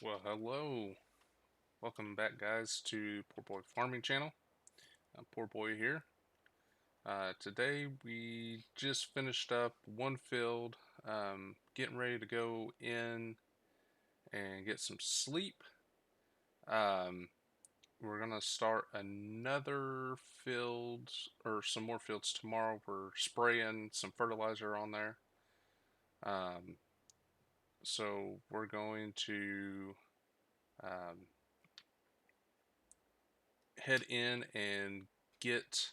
Well, hello. Welcome back, guys, to Pooreboy Farming channel. I'm Pooreboy here. Today we just finished up one field, getting ready to go in and get some sleep. Um, we're gonna start another field or some more fields tomorrow. We're spraying some fertilizer on there. Um, so we're going to um, head in and get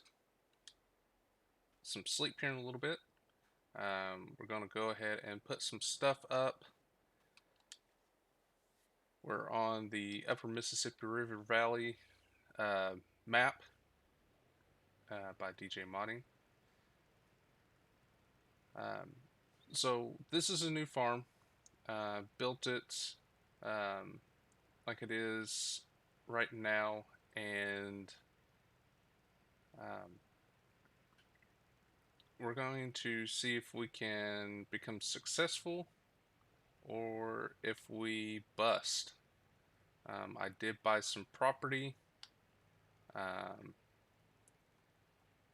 some sleep here in a little bit. We're going to go ahead and put some stuff up. We're on the Upper Mississippi River Valley uh, map by DJ Modding. Um, so this is a new farm. Built it um, like it is right now, and um, we're going to see if we can become successful or if we bust. I did buy some property, um,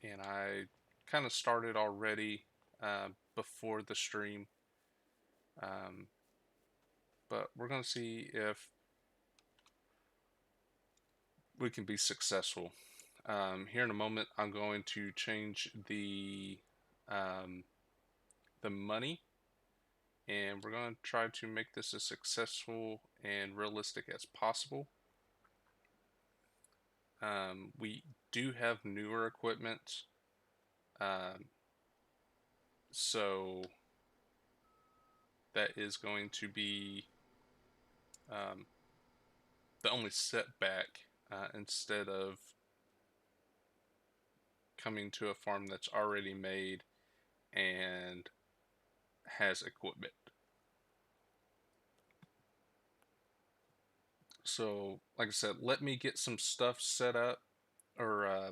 and I kind of started already before the stream, um, but we're going to see if we can be successful. Here in a moment, I'm going to change um, the money, and we're going to try to make this as successful and realistic as possible. We do have newer equipment, um, so that is going to be um, the only setback instead of coming to a farm that's already made and has equipment. So, like I said, let me get some stuff set up or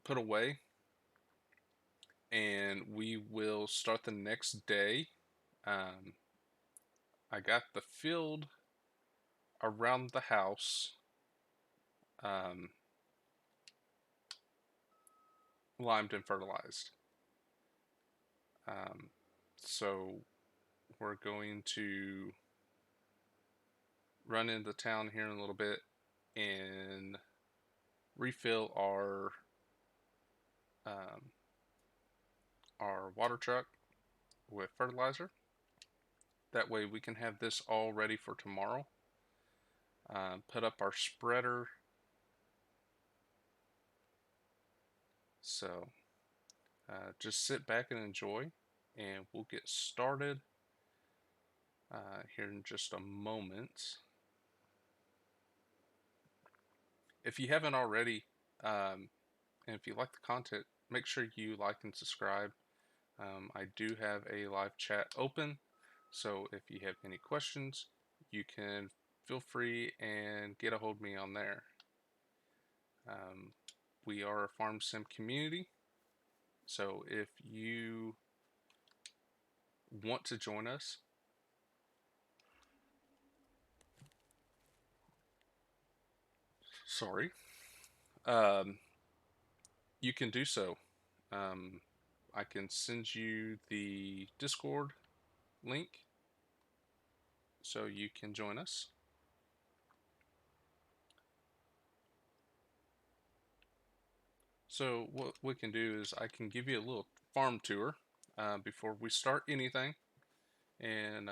put away, and we will start the next day. Um, I got the field around the house um, limed and fertilized. Um, so we're going to run into town here in a little bit and refill um, our water truck with fertilizer. That way we can have this all ready for tomorrow. Put up our spreader. So just sit back and enjoy, and we'll get started here in just a moment. If you haven't already, and if you like the content, make sure you like and subscribe. I do have a live chat open, so if you have any questions, you can feel free and get a hold of me on there. Um, we are a farm sim community, so if you want to join us, sorry, um, you can do so. Um, I can send you the Discord link so you can join us. So what we can do is I can give you a little farm tour before we start anything, and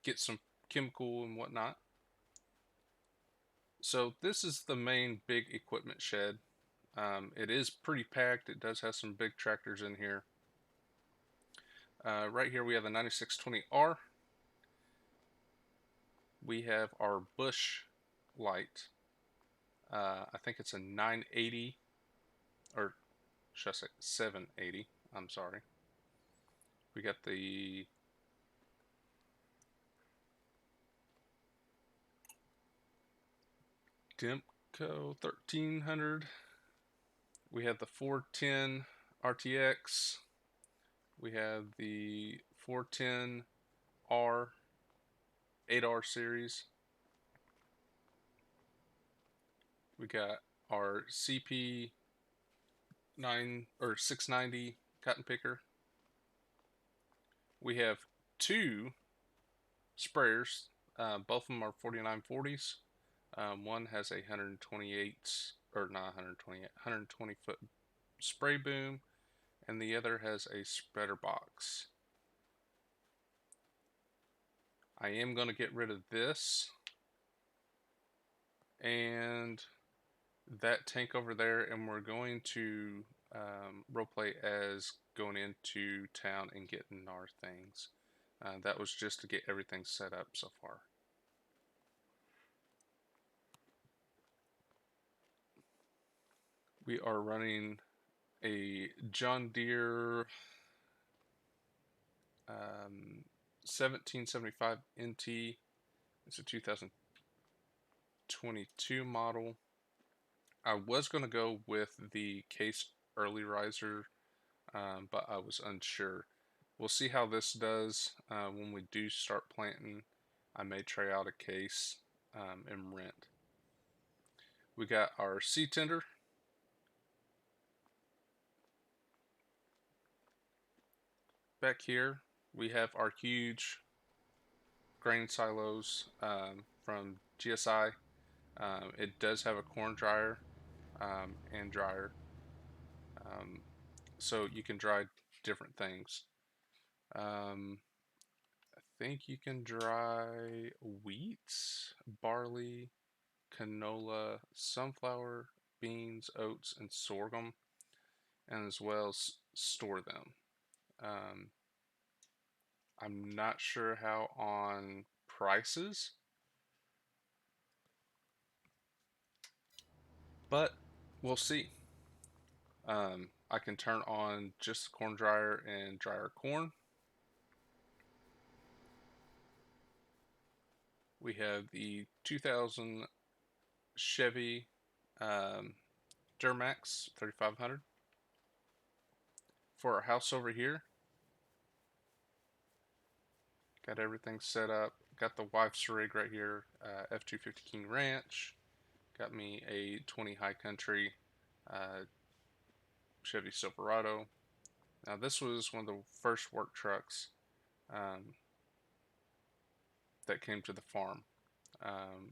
get some chemical and whatnot. So this is the main big equipment shed. It is pretty packed. It does have some big tractors in here. Right here we have the 9620R. We have our bush light. I think it's a 980, or should I say 780? I'm sorry. We got the Demco 1300. We have the 410 RTX. We have the 410R 8R series. We got our CP 9 or 690 cotton picker. We have two sprayers. Both of them are 4940s. One has a 128 or not 128, 120 foot spray boom, and the other has a spreader box. I am going to get rid of this and that tank over there, and we're going to roleplay as going into town and getting our things. That was just to get everything set up so far. We are running a John Deere 1775 NT. It's a 2022 model. I was going to go with the case early riser, but I was unsure. We'll see how this does when we do start planting. I may try out a case and rent. We got our seed tender. Back here, we have our huge grain silos from GSI. It does have a corn dryer and dryer, so you can dry different things. I think you can dry wheat, barley, canola, sunflower, beans, oats, and sorghum, and as well as store them. Um, I'm not sure how on prices, but we'll see. I can turn on just the corn dryer and dry our corn. We have the 2000 Chevy Duramax 3500. For our house over here, got everything set up. Got the wife's rig right here, F250 King Ranch. Got me a 20 High Country Chevy Silverado. Now this was one of the first work trucks that came to the farm.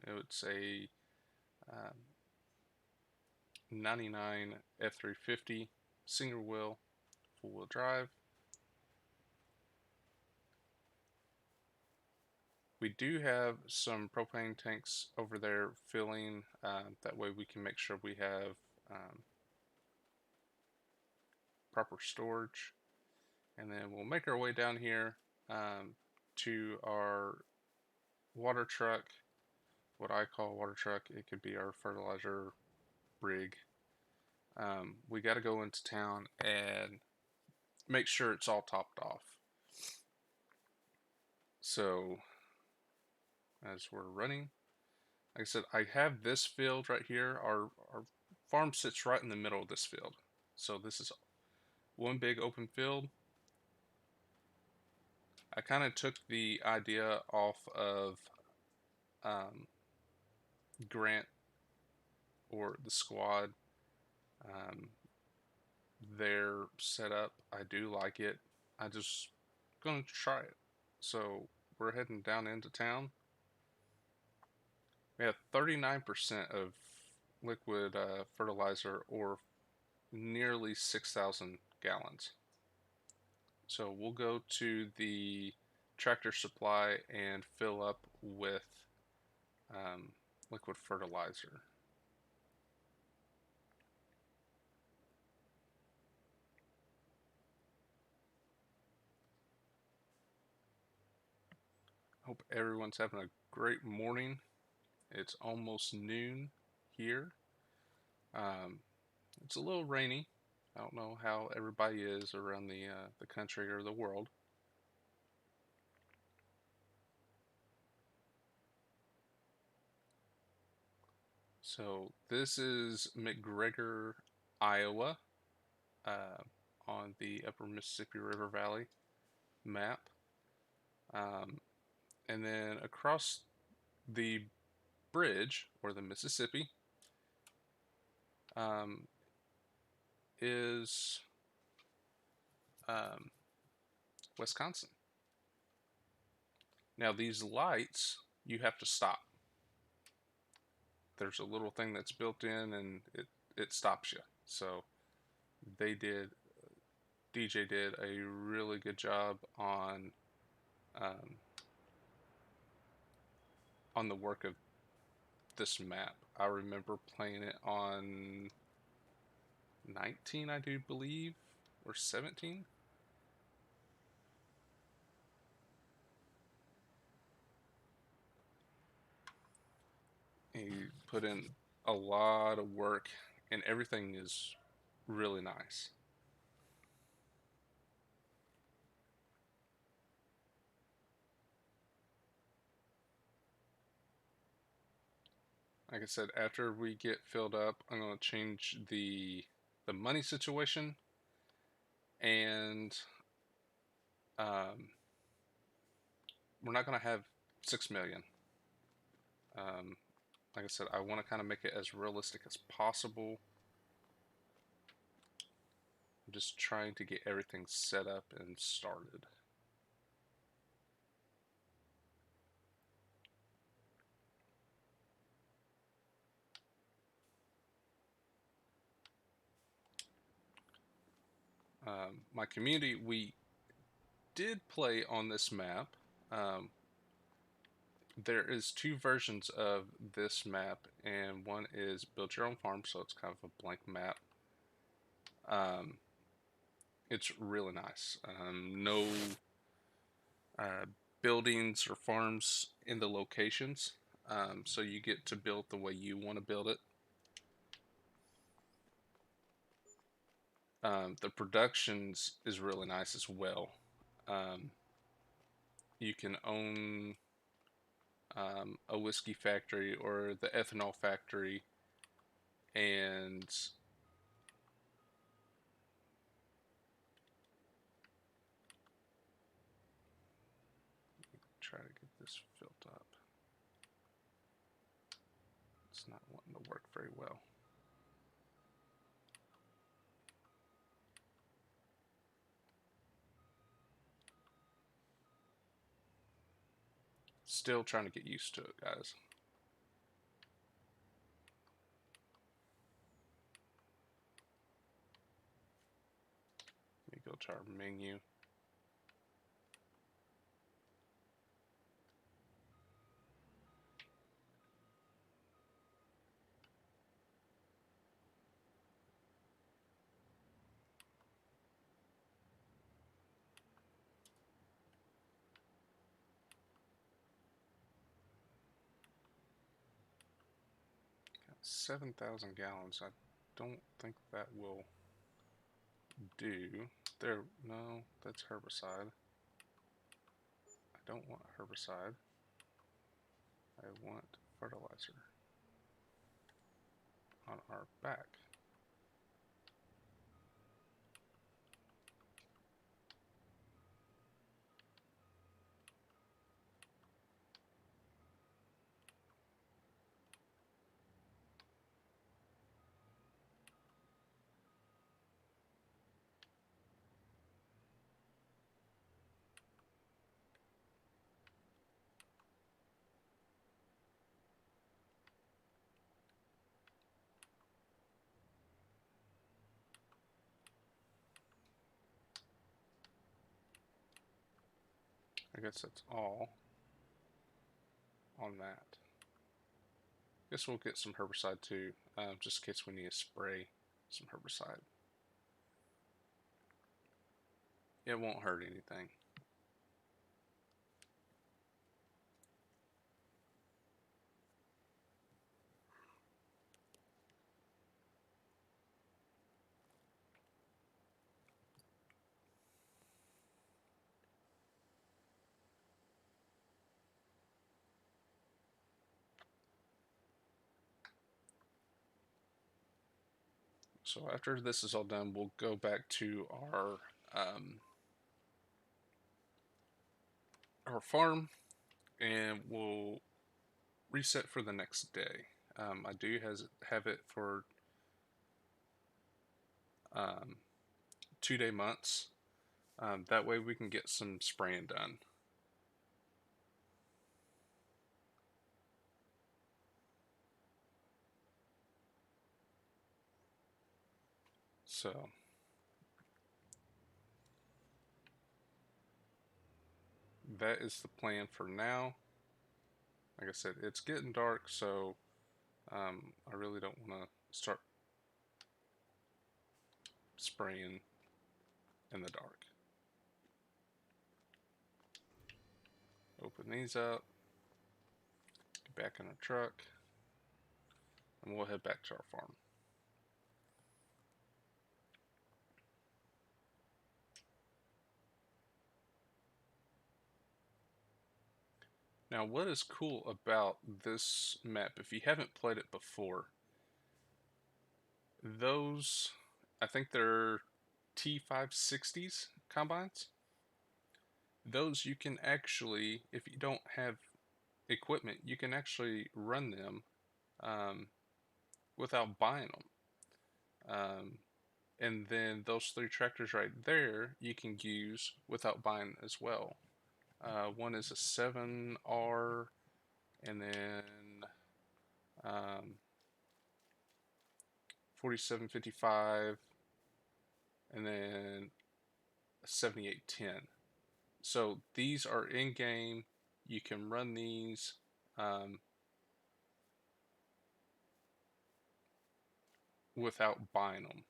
It's a 99 F350 single wheel, full wheel drive. We do have some propane tanks over there filling. That way we can make sure we have proper storage. And then we'll make our way down here to our water truck. What I call a water truck, it could be our fertilizer rig. We got to go into town and make sure it's all topped off. So as we're running, like I said, I have this field right here. Our farm sits right in the middle of this field. So this is one big open field. I kind of took the idea off of Grant or the squad. Their setup, I do like it. I just gonna try it. So we're heading down into town. We have 39% of liquid fertilizer, or nearly 6,000 gallons. So we'll go to the Tractor Supply and fill up with liquid fertilizer. Hope everyone's having a great morning. It's almost noon here. It's a little rainy. I don't know how everybody is around the country or the world. So this is McGregor, Iowa, on the Upper Mississippi River Valley map. And then across the bridge, or the Mississippi, um, is um, Wisconsin. Now, these lights, you have to stop. There's a little thing that's built in, and it stops you. So they did, DJ did a really good job um, on the work of this map. I remember playing it on 19, I do believe, or 17. He put in a lot of work, and everything is really nice. Like I said, after we get filled up, I'm going to change the money situation, and um, we're not going to have 6 million. Um, like I said, I want to kind of make it as realistic as possible. I'm just trying to get everything set up and started. My community, we did play on this map. Um, there is two versions of this map, and one is build your own farm, so it's kind of a blank map. Um, it's really nice. No uh, buildings or farms in the locations, so you get to build the way you want to build it. The productions is really nice as well. Um, you can own a whiskey factory or the ethanol factory, and try to get this filled up. It's not wanting to work very well. Still trying to get used to it, guys. Let me go to our menu. Got 7,000 gallons. I don't think that will do. There, no, that's herbicide. I don't want herbicide. I want fertilizer on our back. I guess that's all on that. Guess we'll get some herbicide too, just in case we need to spray some herbicide. It won't hurt anything. So after this is all done, we'll go back to our farm, and we'll reset for the next day. I do have it for um, 2-day months. That way we can get some spraying done. So that is the plan for now. Like I said, it's getting dark, so I really don't want to start spraying in the dark. Open these up, get back in our truck, and we'll head back to our farm. Now, what is cool about this map, if you haven't played it before, those, I think they're T560s combines. Those you can actually, if you don't have equipment, you can actually run them um, without buying them. And then those 3 tractors right there, you can use without buying as well. One is a 7R, and then 4755, and then a 7810. So these are in game. You can run these without buying them,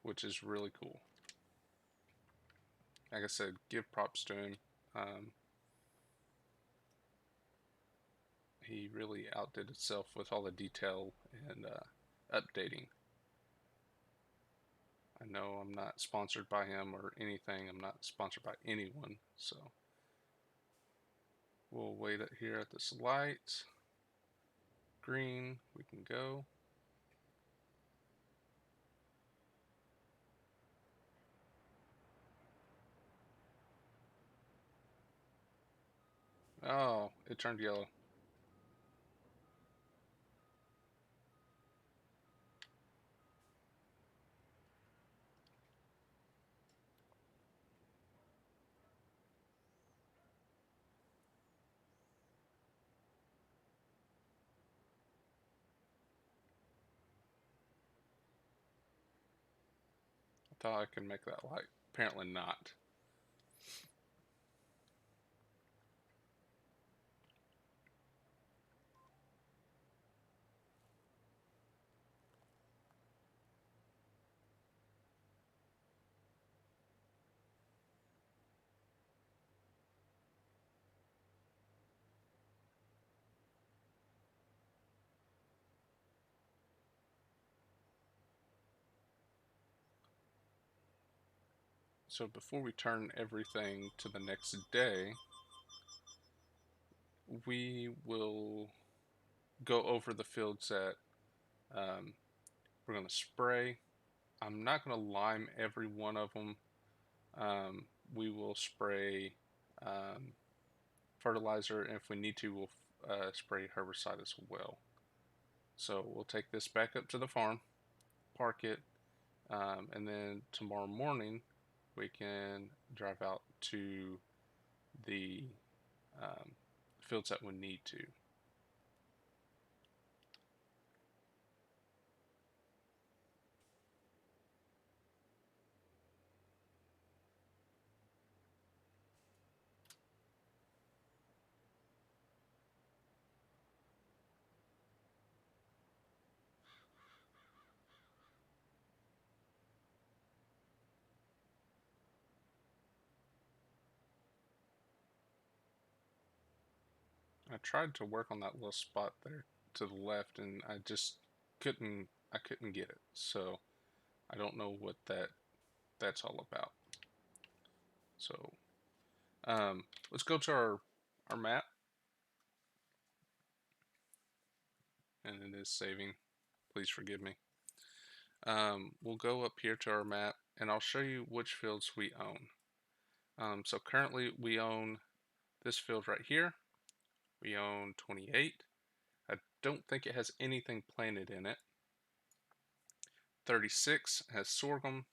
which is really cool. Like I said, give props to him. Um, he really outdid himself with all the detail and updating. I know I'm not sponsored by him or anything. I'm not sponsored by anyone. So we'll wait here at this light. Green, we can go. Oh, it turned yellow. I thought I could make that light. Apparently not. So before we turn everything to the next day, we will go over the fields that um, we're going to spray. I'm not going to lime every one of them. We will spray um, fertilizer, and if we need to, we'll spray herbicide as well. So we'll take this back up to the farm, park it, and then tomorrow morning we can drive out to the um, fields that we need to. I tried to work on that little spot there to the left, and I couldn't get it. So I don't know what that's all about. So let's go to our map, and it is saving. Please forgive me. We'll go up here to our map, and I'll show you which fields we own. So currently we own this field right here, we own 28. I don't think it has anything planted in it. 36 has sorghum.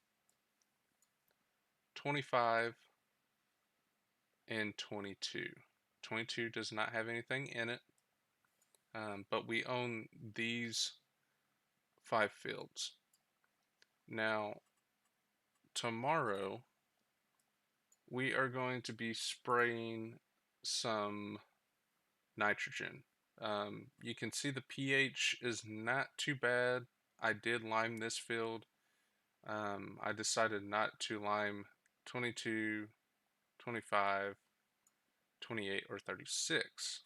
25 and 22. 22 does not have anything in it, but we own these 5 fields. Now, tomorrow, we are going to be spraying some nitrogen. You can see the pH is not too bad. I did lime this field. I decided not to lime 22, 25, 28, or 36.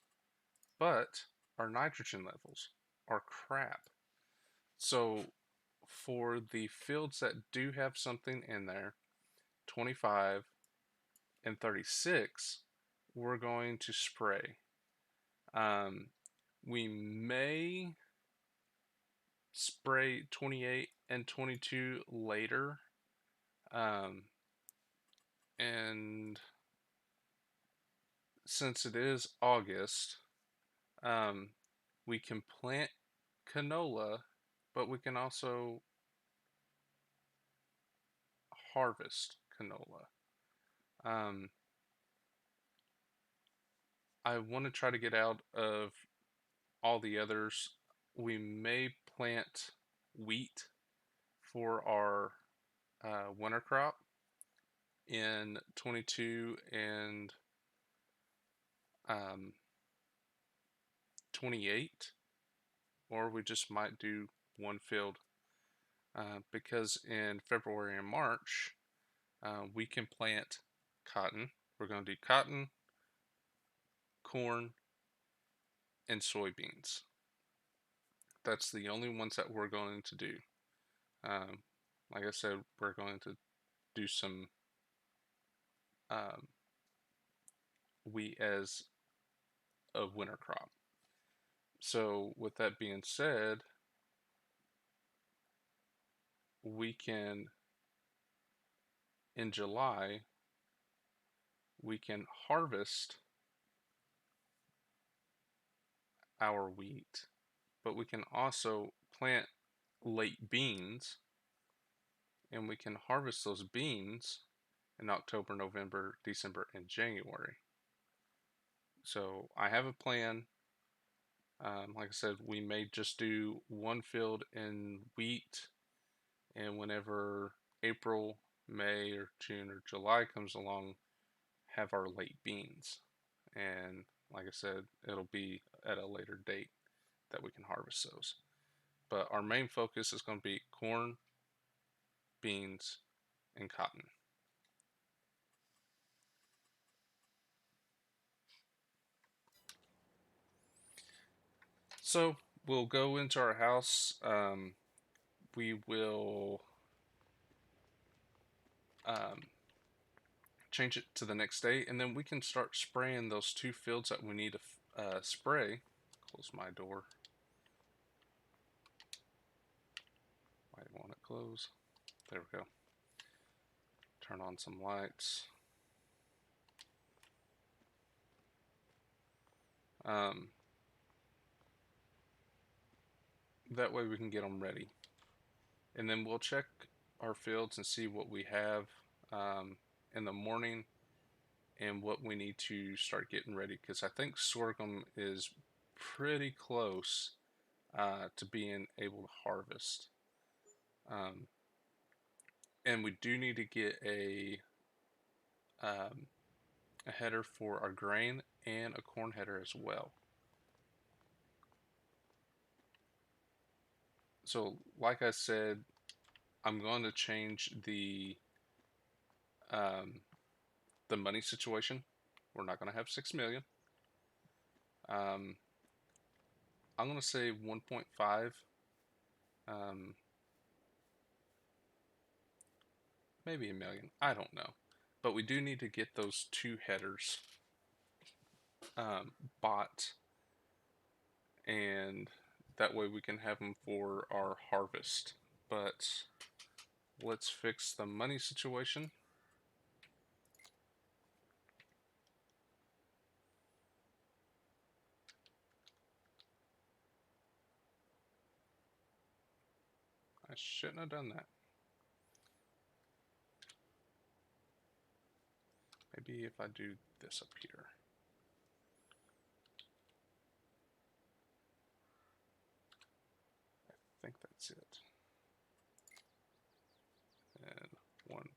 But our nitrogen levels are crap. So for the fields that do have something in there, 25 and 36, we're going to spray. We may spray 28 and 22 later. And since it is August, we can plant canola, but we can also harvest canola. I want to try to get out of all the others. We may plant wheat for our winter crop in 22 and 28, or we just might do one field because in February and March we can plant cotton. We're going to do cotton, corn, and soybeans. That's the only ones that we're going to do. Like I said, we're going to do some wheat as a winter crop. So with that being said, we can, in July, we can harvest our wheat, but we can also plant late beans, and we can harvest those beans in October, November, December, and January. So I have a plan. Like I said, we may just do one field in wheat, and whenever April, May, or June, or July comes along, have our late beans. And like I said, it'll be at a later date that we can harvest those. But our main focus is going to be corn, beans, and cotton. So we'll go into our house. We will change it to the next day, and then we can start spraying those 2 fields that we need to spray. Close my door. Why won't it close? There we go. Turn on some lights. That way we can get them ready. And then we'll check our fields and see what we have in the morning and what we need to start getting ready, because I think sorghum is pretty close to being able to harvest. And we do need to get a header for our grain and a corn header as well. So like I said, I'm going to change the money situation. We're not going to have 6 million. I'm going to say 1.5. Maybe a million. I don't know. But we do need to get those 2 headers bought, and that way we can have them for our harvest. But let's fix the money situation. shouldn't have done that. Maybe if I do this up here. I think that's it. And one.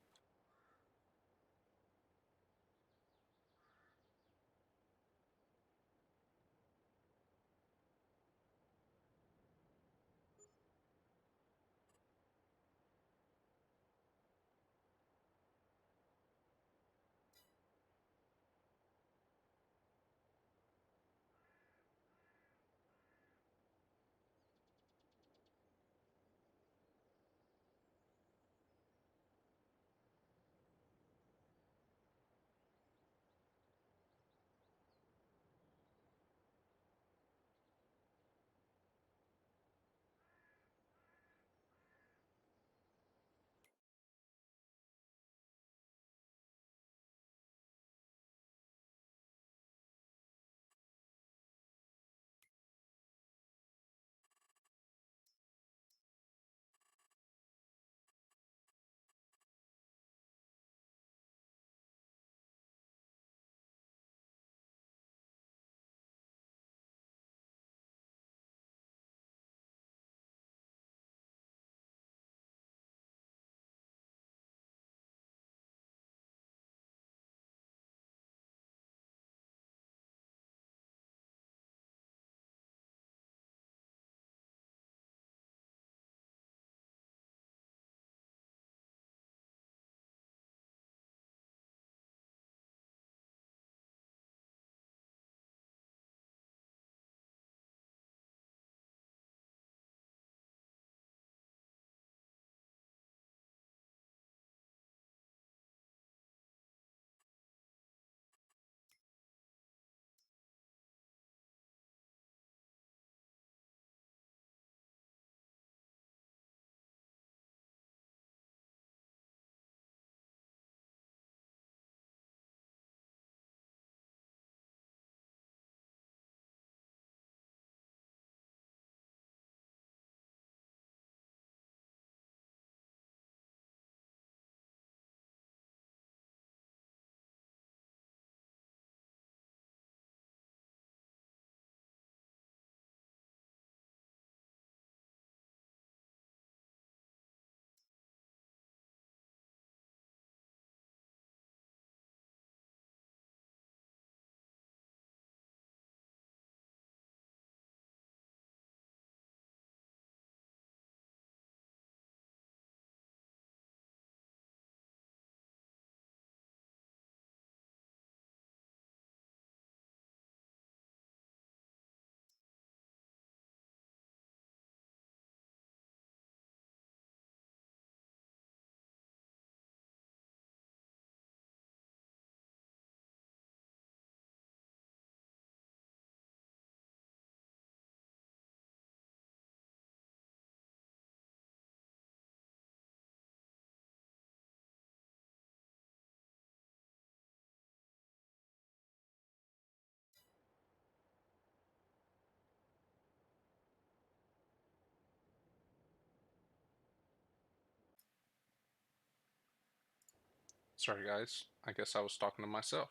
Sorry guys, I guess I was talking to myself.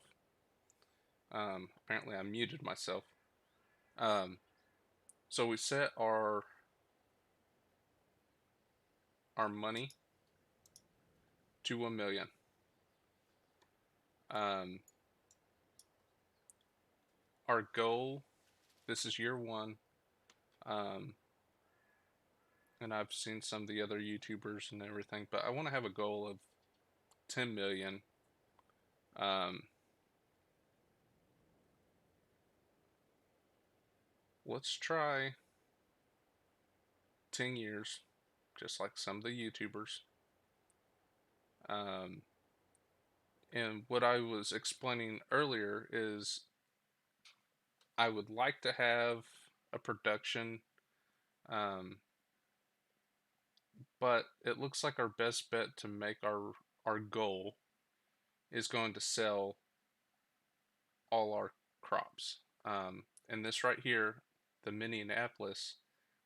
Apparently I muted myself. Um, so we set our money to 1 million. Um, our goal, this is year one, um, and I've seen some of the other YouTubers and everything, but I want to have a goal of 10 million. Um, let's try 10 years, just like some of the YouTubers. Um, and what I was explaining earlier is I would like to have a production, um, but it looks like our best bet to make our goal is going to sell all our crops. And this right here, the Minneapolis,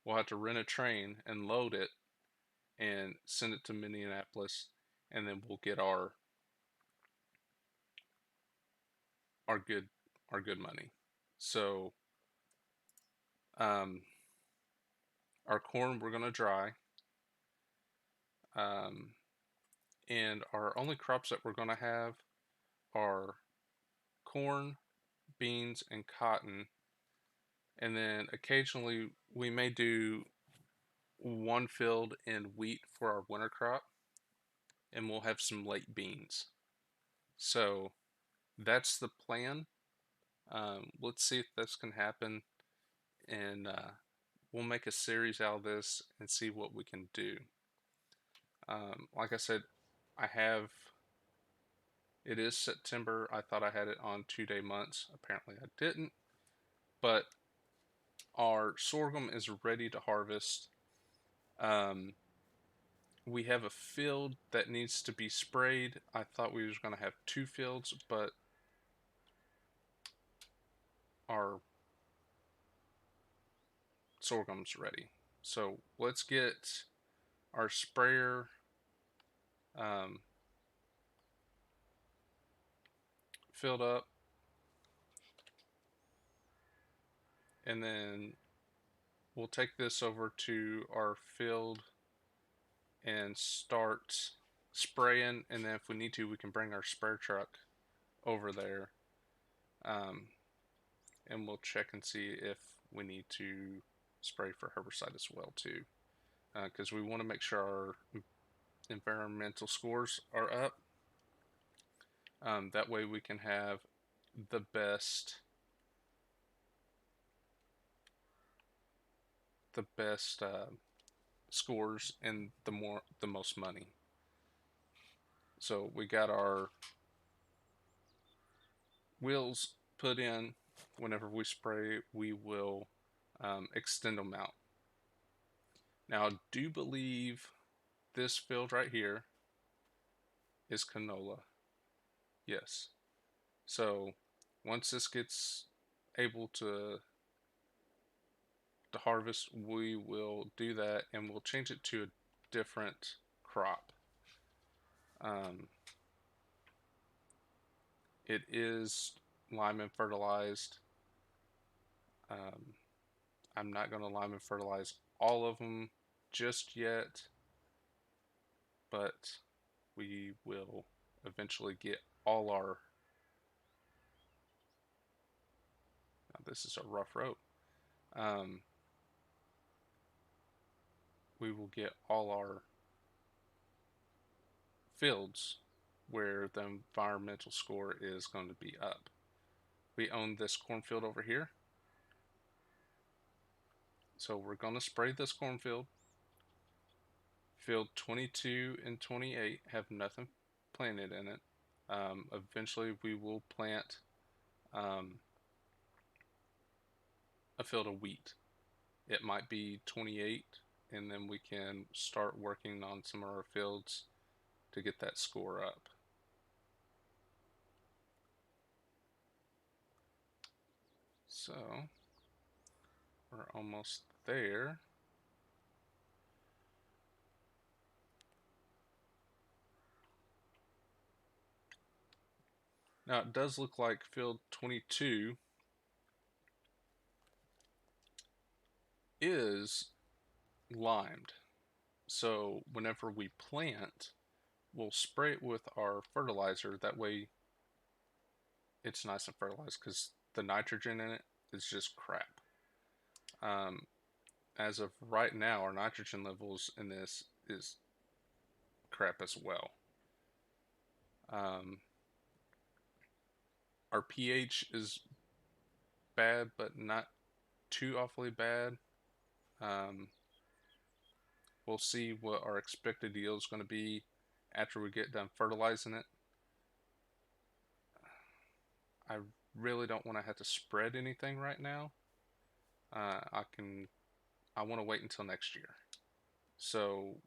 we'll have to rent a train and load it and send it to Minneapolis, and then we'll get our good our good money. So um, our corn we're gonna dry, um, and our only crops that we're gonna have are corn, beans, and cotton. And then occasionally we may do one field in wheat for our winter crop, and we'll have some late beans. So that's the plan. Let's see if this can happen, and we'll make a series out of this and see what we can do. Like I said, I have. It is September. I thought I had it on 2-day months. Apparently, I didn't. But our sorghum is ready to harvest. Um, we have a field that needs to be sprayed. I thought we was going to have 2 fields, but our sorghum's ready. So let's get our sprayer um, filled up, and then we'll take this over to our field and start spraying. And then if we need to, we can bring our spray truck over there, um, and we'll check and see if we need to spray for herbicide as well too, because we want to make sure our environmental scores are up. That way we can have the best scores and the most money. So we got our wheels put in. Whenever we spray, we will extend them out. Now I do believe this field right here is canola. Yes. So once this gets able to harvest, we will do that, and we'll change it to a different crop. Um, it is lime and fertilized. Um, I'm not going to lime and fertilize all of them just yet, but we will eventually get all our. Now this is a rough road. Um, we will get all our fields where the environmental score is going to be up. We own this cornfield over here, so we're going to spray this cornfield. Field 22 and 28 have nothing planted in it. Eventually we will plant um, a field of wheat. It might be 28, and then we can start working on some of our fields to get that score up. So we're almost there. Now it does look like field 22 is limed. So whenever we plant, we'll spray it with our fertilizer. That way it's nice and fertilized, because the nitrogen in it is just crap. As of right now, our nitrogen levels in this is crap as well. Our pH is bad, but not too awfully bad. Um, we'll see what our expected yield is going to be after we get done fertilizing it. I really don't want to have to spread anything right now. I want to wait until next year. So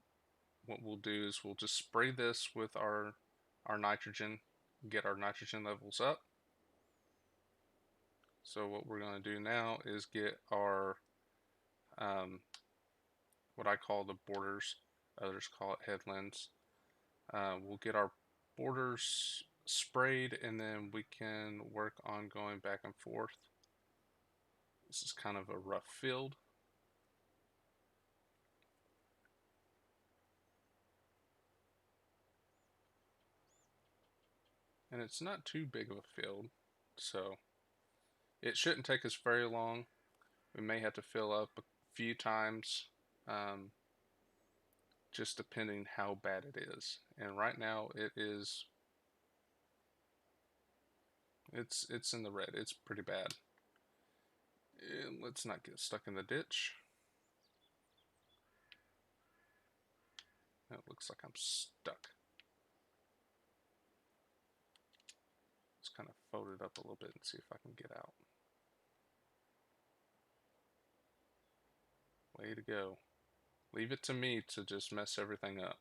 what we'll do is we'll just spray this with our nitrogen, get our nitrogen levels up. So what we're going to do now is get our what I call the borders others call it headlands. We'll get our borders sprayed, and then we can work on going back and forth. This is kind of a rough field. And it's not too big of a field, so it shouldn't take us very long. We may have to fill up a few times, just depending how bad it is. And right now it's in the red. It's pretty bad. And let's not get stuck in the ditch. It looks like I'm stuck. Let's kind of fold it up a little bit and see if I can get out. Way to go. Leave it to me to just mess everything up.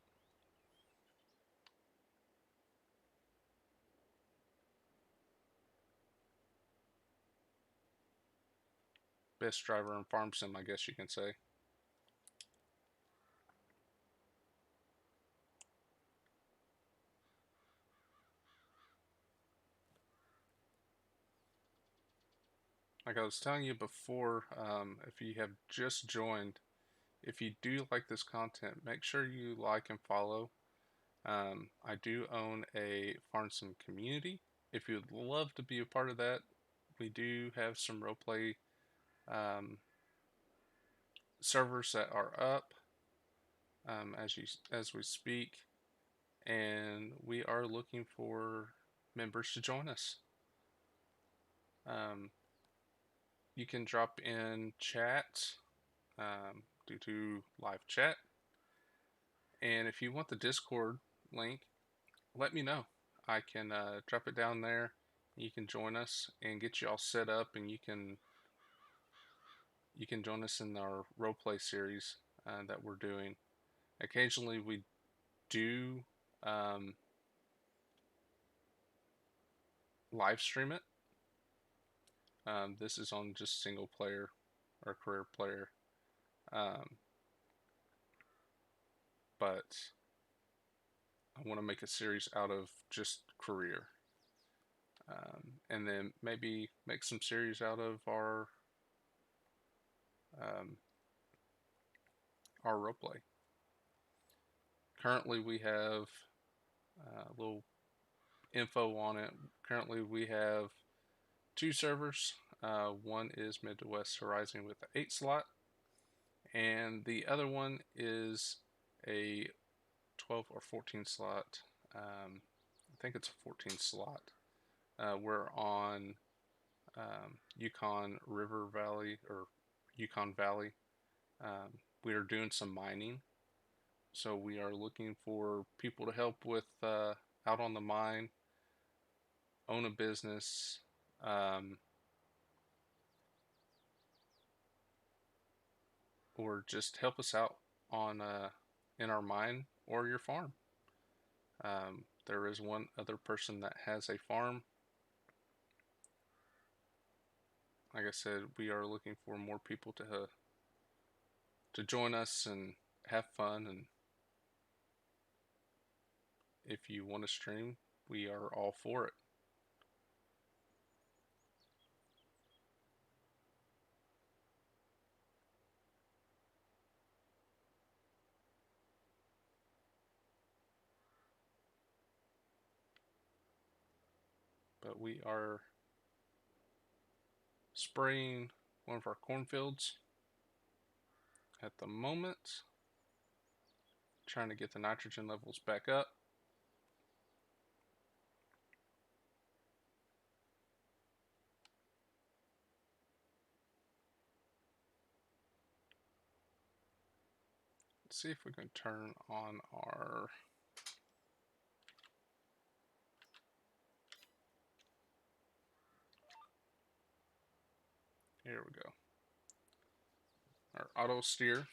Best driver in farm sim, I guess you can say. Like I was telling you before, if you have just joined, if you do like this content, make sure you like and follow. I do own a farm sim community. If you'd love to be a part of that, we do have some roleplay servers that are up as we speak, and we are looking for members to join us. You can drop in chat due to live chat, and if you want the Discord link, let me know. I can drop it down there. You can join us and get you all set up, and you can join us in our roleplay series that we're doing. Occasionally, we do live stream it. This is on just single player or career player, but I want to make a series out of just career, and then maybe make some series out of our roleplay. Currently, we have a little info on it. Currently, we have 2 servers. One is Midwest Horizon with the 8 slot, and the other one is a 12 or 14 slot. I think it's a 14 slot. We're on Yukon River Valley or Yukon Valley. We are doing some mining, so we are looking for people to help with out on the mine, own a business, or just help us out on in our mine or your farm. There is one other person that has a farm. Like I said, we are looking for more people to join us and have fun. And if you want to stream, we are all for it. But we are spraying one of our cornfields at the moment, trying to get the nitrogen levels back up. Let's see if we can turn on our here we go. Our auto steer.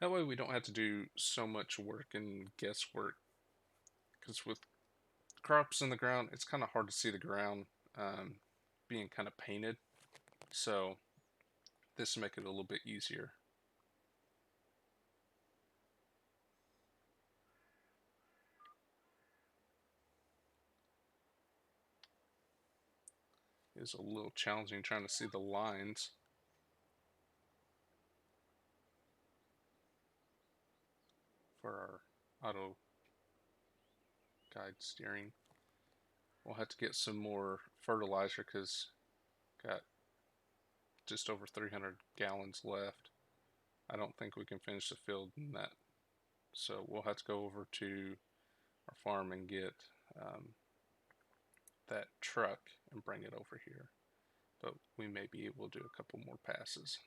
That way we don't have to do so much work and guesswork, because with crops in the ground, it's kind of hard to see the ground being kind of painted. So this to make it a little bit easier. It's a little challenging trying to see the lines. For our auto guide steering. We'll have to get some more fertilizer because got just over 300 gallons left. I don't think we can finish the field in that. So we'll have to go over to our farm and get that truck and bring it over here. But we may be able to do a couple more passes.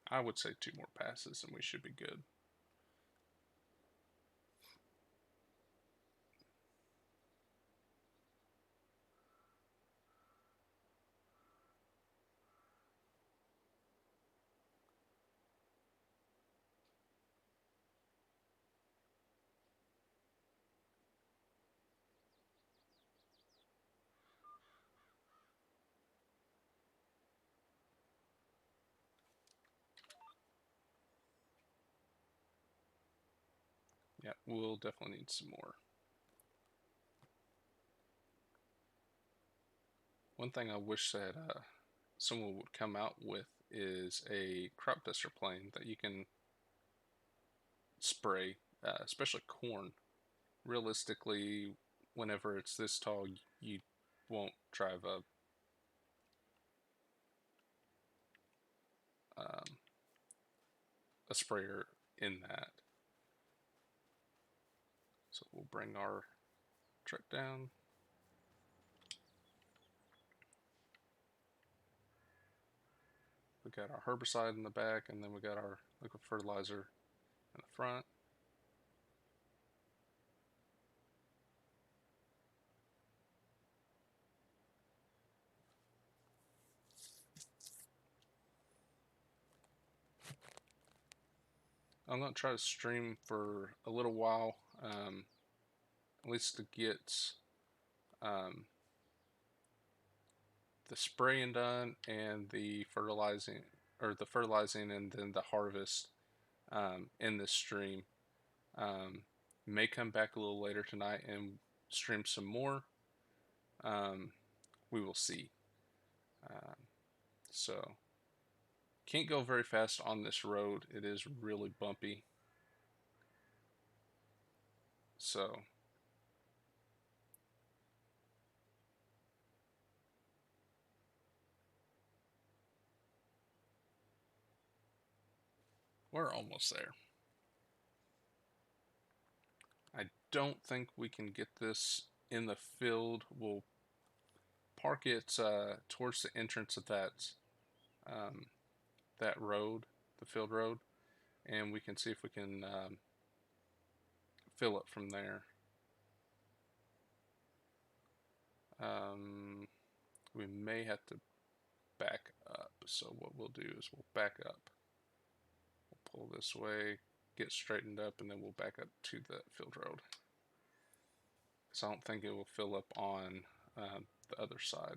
I would say 2 more passes and we should be good. Yeah, we'll definitely need some more. One thing I wish that someone would come out with is a crop duster plane that you can spray, especially corn. Realistically, whenever it's this tall, you won't drive a sprayer in that. So we'll bring our truck down. We got our herbicide in the back, and then we got our liquid fertilizer in the front. I'm going to try to stream for a little while, at least to get the spraying done and the fertilizing, and then the harvest in this stream. May come back a little later tonight and stream some more. We will see. So can't go very fast on this road. It is really bumpy. So we're almost there. I don't think we can get this in the field. We'll park it towards the entrance of that road, the field road, and we can see if we can fill it from there. We may have to back up. So what we'll do is we'll back up. We'll pull this way, get straightened up, and then we'll back up to the field road. So I don't think it will fill up on the other side.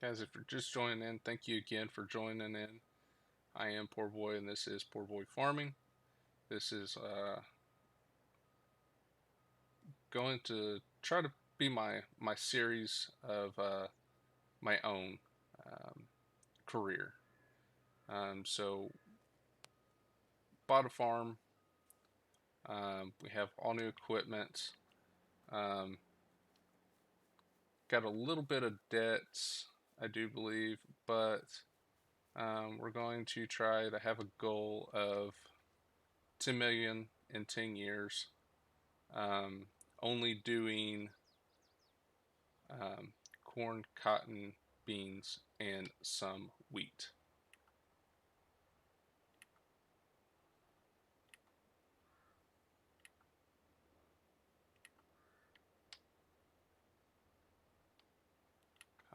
Guys, if you're just joining in, thank you again for joining in. I am Pooreboy, and this is Pooreboy Farming. This is going to try to be my series of my own career. So, bought a farm. We have all new equipment. Got a little bit of debts, I do believe, but we're going to try to have a goal of 10 million in 10 years. Only doing corn, cotton, beans, and some wheat.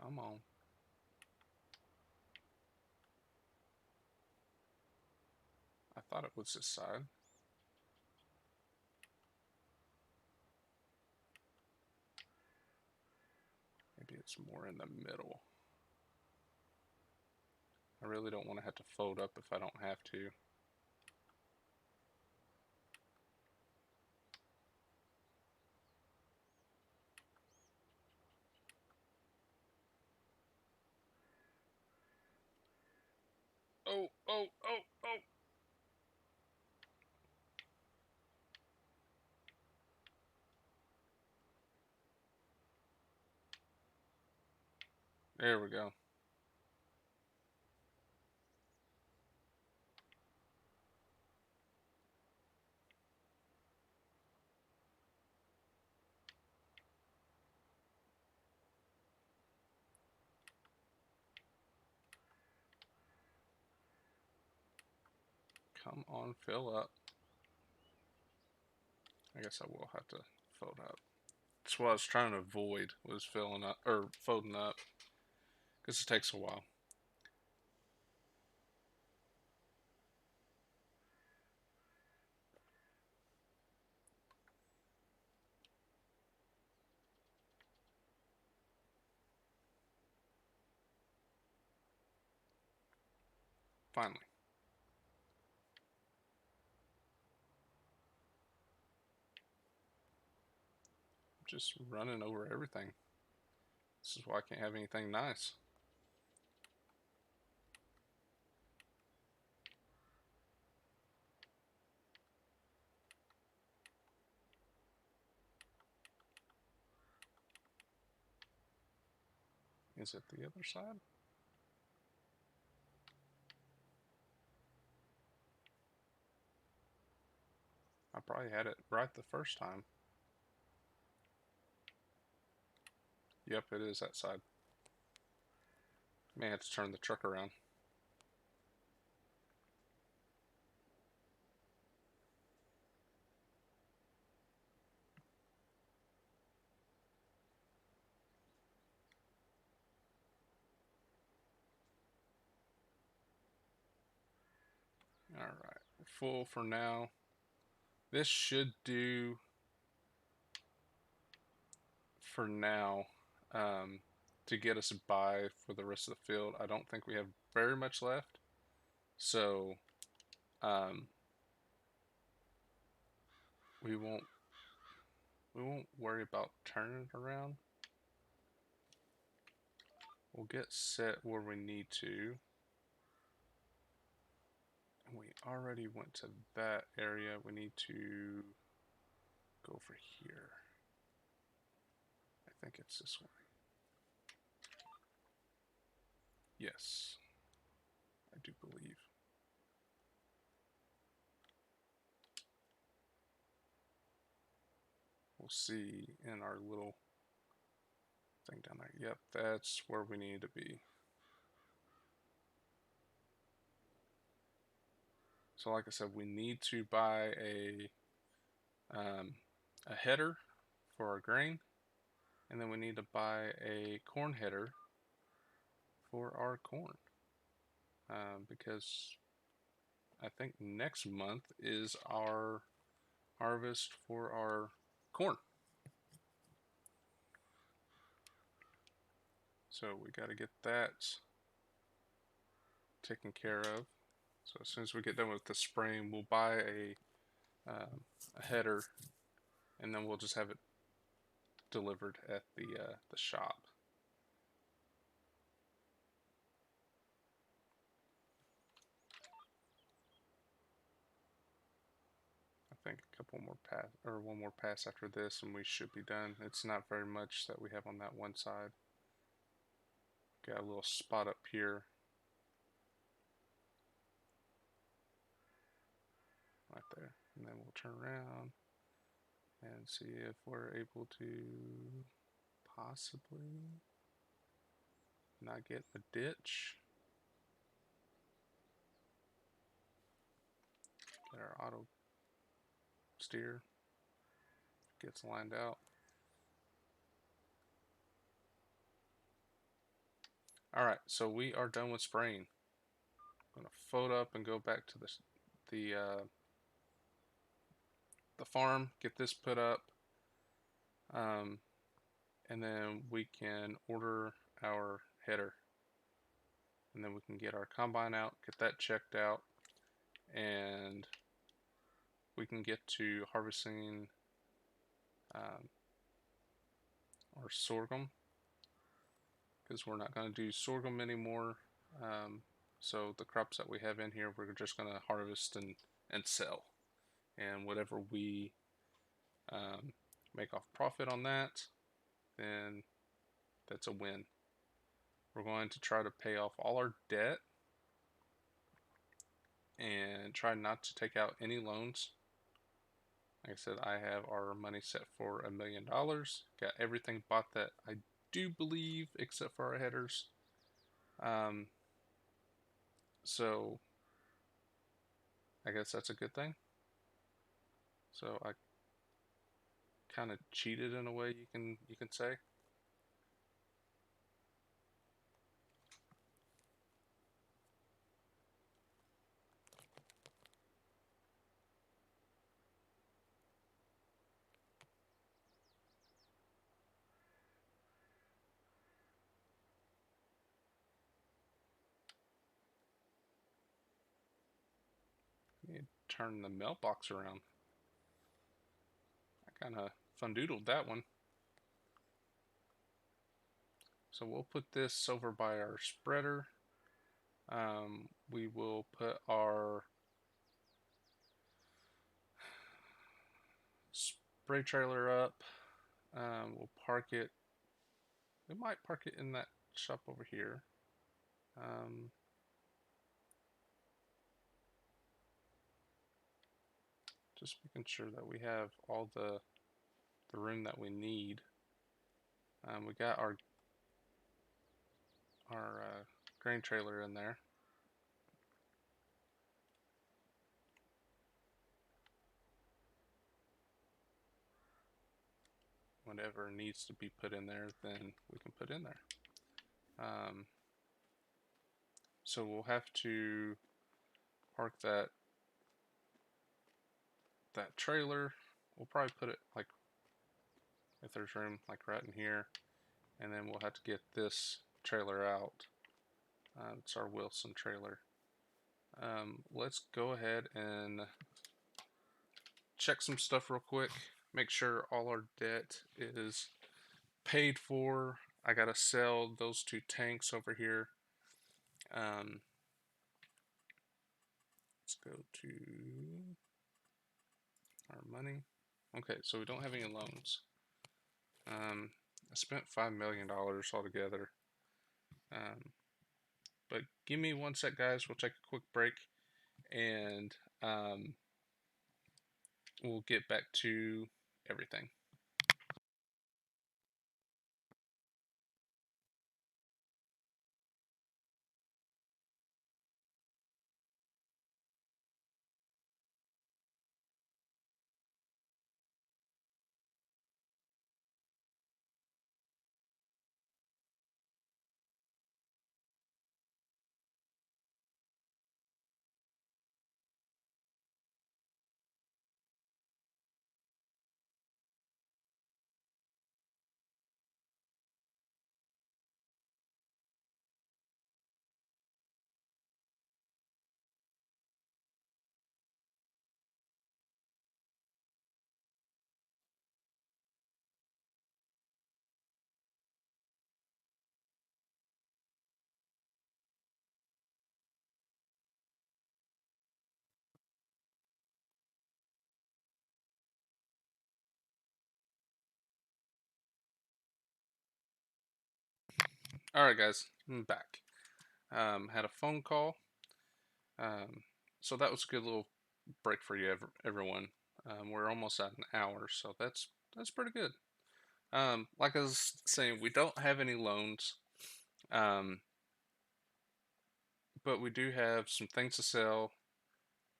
Come on. I thought it was this side. Maybe it's more in the middle. I really don't want to have to fold up if I don't have to. Oh, oh, oh, oh. There we go. Come on, fill up. I guess I will have to fold up. That's what I was trying to avoid, was filling up or folding up, because it takes a while. Finally. Just running over everything. This is why I can't have anything nice. Is it the other side? I probably had it right the first time. Yep, it is that side. May have to turn the truck around. Alright, we're full for now. This should do for now to get us by for the rest of the field. I don't think we have very much left. So um, we won't worry about turning it around. We'll get set where we need to. And we already went to that area. We need to go over here. I think it's this way. Yes, I do believe. We'll see in our little thing down there. Yep, that's where we need to be. So like I said, we need to buy a header for our grain, and then we need to buy a corn header for our corn, because I think next month is our harvest for our corn. So we got to get that taken care of. So as soon as we get done with the spraying, we'll buy a header, and then we'll just have it delivered at the shop. I think a couple more pass or one more pass after this, and we should be done. It's not very much that we have on that one side. Got a little spot up here, right there, and then we'll turn around and see if we're able to possibly not get a ditch. Get our auto steer, gets lined out. Alright, so we are done with spraying. I'm going to fold up and go back to the, uh, the farm, get this put up, um, and then we can order our header. And then we can get our combine out, get that checked out, and we can get to harvesting um, our sorghum, because we're not going to do sorghum anymore. So the crops that we have in here, we're just going to harvest and sell. And whatever we make off profit on that, then that's a win. We're going to try to pay off all our debt and try not to take out any loans. Like I said, I have our money set for $1 million. Got everything bought that I do believe, except for our headers. So I guess that's a good thing. So I kind of cheated in a way, you can say. You turn the mailbox around. I kind of fundoodled that one. So we'll put this over by our spreader. We will put our spray trailer up. We'll park it. We might park it in that shop over here. Just making sure that we have all the room that we need. We got our grain trailer in there. Whatever needs to be put in there, then we can put in there. So we'll have to park that trailer. We'll probably put it like, if there's room, like right in here, and then we'll have to get this trailer out. It's our Wilson trailer. Let's go ahead and check some stuff real quick. Make sure all our debt is paid for. I gotta sell those 2 tanks over here. Let's go to our money. Okay, so we don't have any loans. I spent $5 million altogether. But give me one sec, guys. We'll take a quick break, and we'll get back to everything. All right, guys, I'm back. Had a phone call. So that was a good little break for you, everyone. We're almost at an hour, so that's pretty good. Like I was saying, we don't have any loans, um, but we do have some things to sell,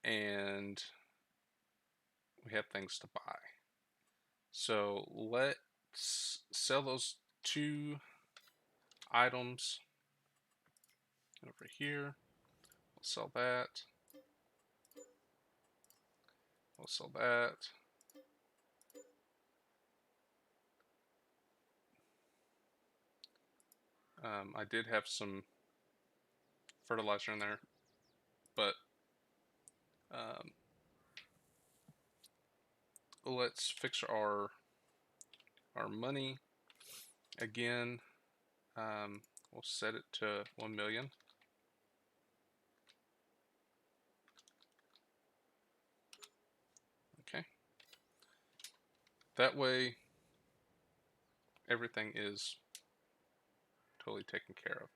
and we have things to buy. So let's sell those two items over here. We'll sell that. We'll sell that. I did have some fertilizer in there, but um, let's fix our money again. We'll set it to 1 million. Okay. That way, everything is totally taken care of.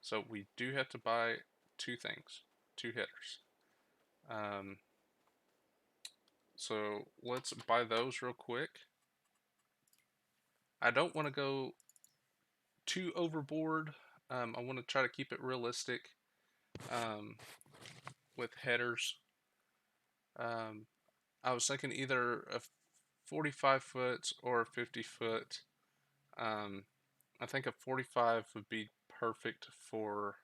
So we do have to buy two things, two headers. So let's buy those real quick. I don't want to go too overboard. I want to try to keep it realistic um, with headers. Um, I was thinking either a 45 foot or a 50 foot. Um, I think a 45 would be perfect for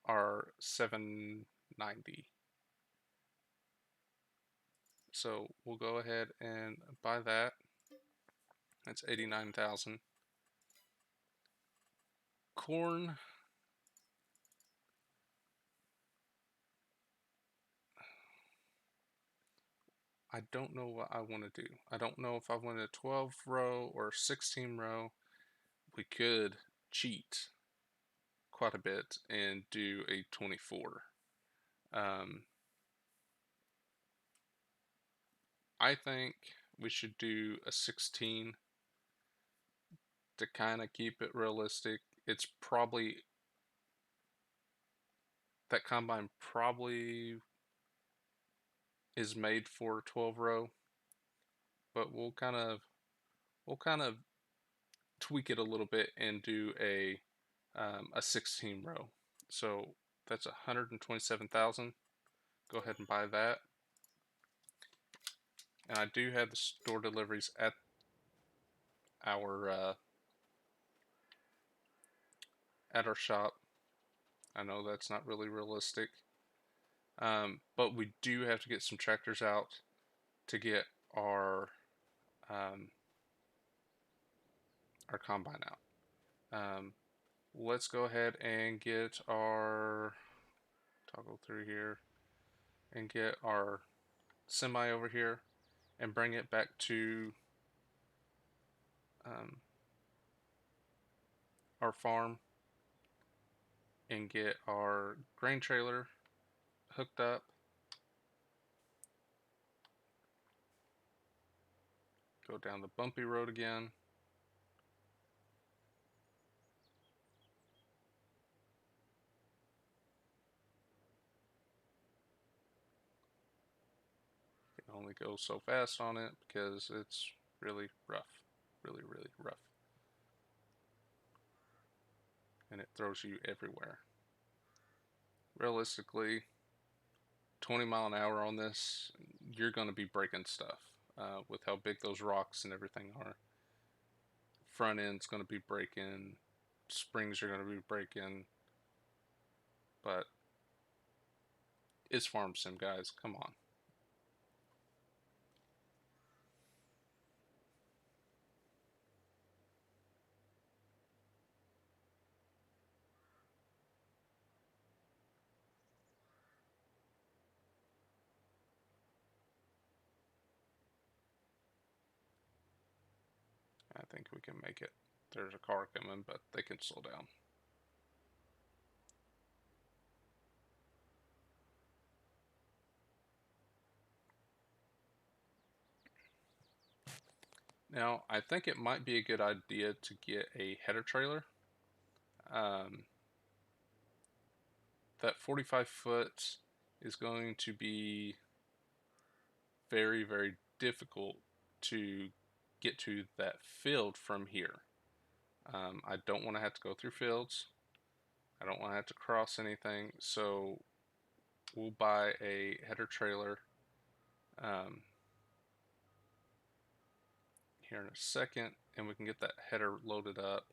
our 790. So we'll go ahead and buy that. That's 89,000. Corn. I don't know what I want to do. I don't know if I want a 12 row or 16 row. We could cheat quite a bit and do a 24. Um, I think we should do a 16 to kind of keep it realistic. It's probably, that combine probably is made for 12 row, but we'll kind of tweak it a little bit and do a 16 row. So that's 127,000. Go ahead and buy that. And I do have the store deliveries our uh, at our shop. I know that's not really realistic, but we do have to get some tractors out to get um, our combine out. Let's go ahead and get our toggle through here and get our semi over here and bring it back to um, our farm and get our grain trailer hooked up. Go down the bumpy road again. Can only go so fast on it because it's really rough. Really, really rough. And it throws you everywhere. Realistically, 20 mile an hour on this, you're going to be breaking stuff with how big those rocks and everything are. Front end's going to be breaking, springs are going to be breaking, but it's farm sim, guys. Come on. I think we can make it. There's a car coming, but they can slow down. Now, I think it might be a good idea to get a header trailer. Um, that 45 foot is going to be very, very difficult to get to that field from here. I don't want to have to go through fields. I don't want to have to cross anything, so we'll buy a header trailer um, here in a second, and we can get that header loaded up.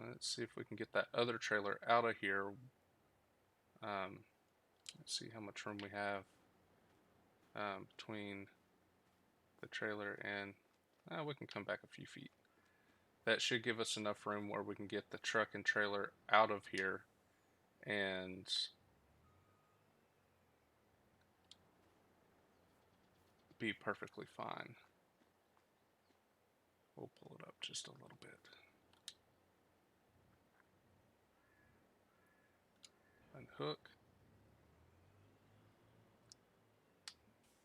Let's see if we can get that other trailer out of here. Let's see how much room we have between the trailer and we can come back a few feet. That should give us enough room where we can get the truck and trailer out of here and be perfectly fine. We'll pull it up just a little bit. Unhook.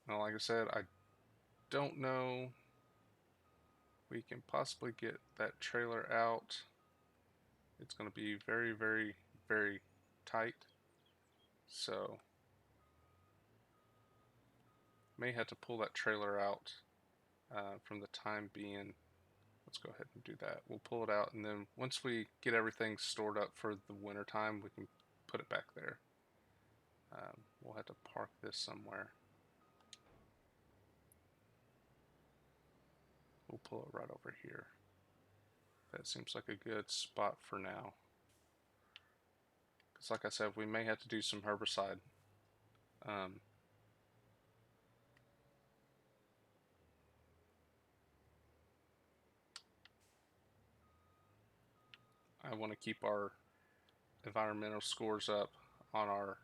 Now, like I said, I don't know. We can possibly get that trailer out. It's going to be very, very, very tight. So, may have to pull that trailer out from the time being. Let's go ahead and do that. We'll pull it out, and then once we get everything stored up for the winter time, we can put it back there. We'll have to park this somewhere. We'll pull it right over here. That seems like a good spot for now. Because like I said, we may have to do some herbicide. I want to keep our environmental scores up on our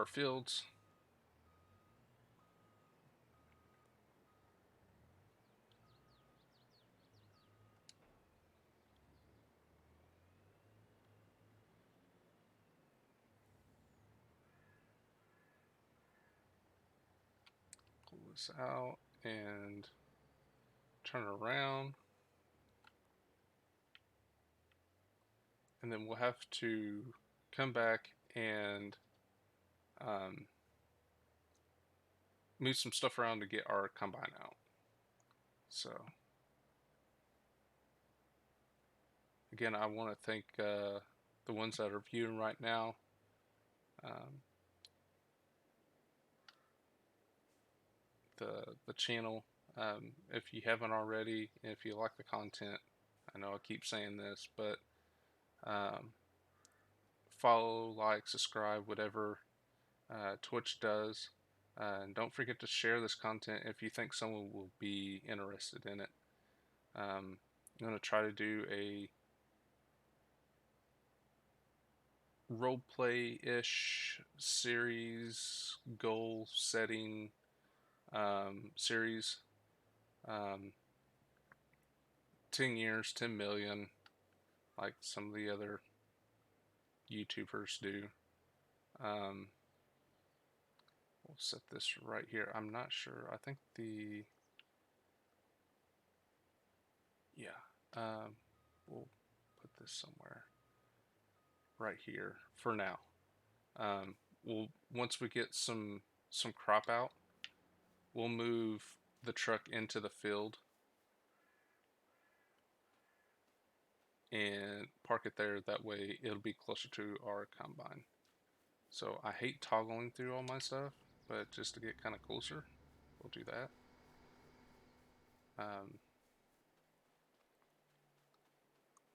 fields. Pull this out and turn it around. And then we'll have to come back and move some stuff around to get our combine out. So again, I want to thank the ones that are viewing right now. The channel. If you haven't already, if you like the content, I know I keep saying this, but follow, like, subscribe, whatever Twitch does. And don't forget to share this content if you think someone will be interested in it. I'm going to try to do a roleplay-ish series, goal setting series. 10 years, 10 million, like some of the other YouTubers do. We'll set this right here. I'm not sure. I think we'll put this somewhere right here for now. Once we get some crop out, we'll move the truck into the field and park it there. That way it'll be closer to our combine. So I hate toggling through all my stuff, but just to get kind of closer, we'll do that.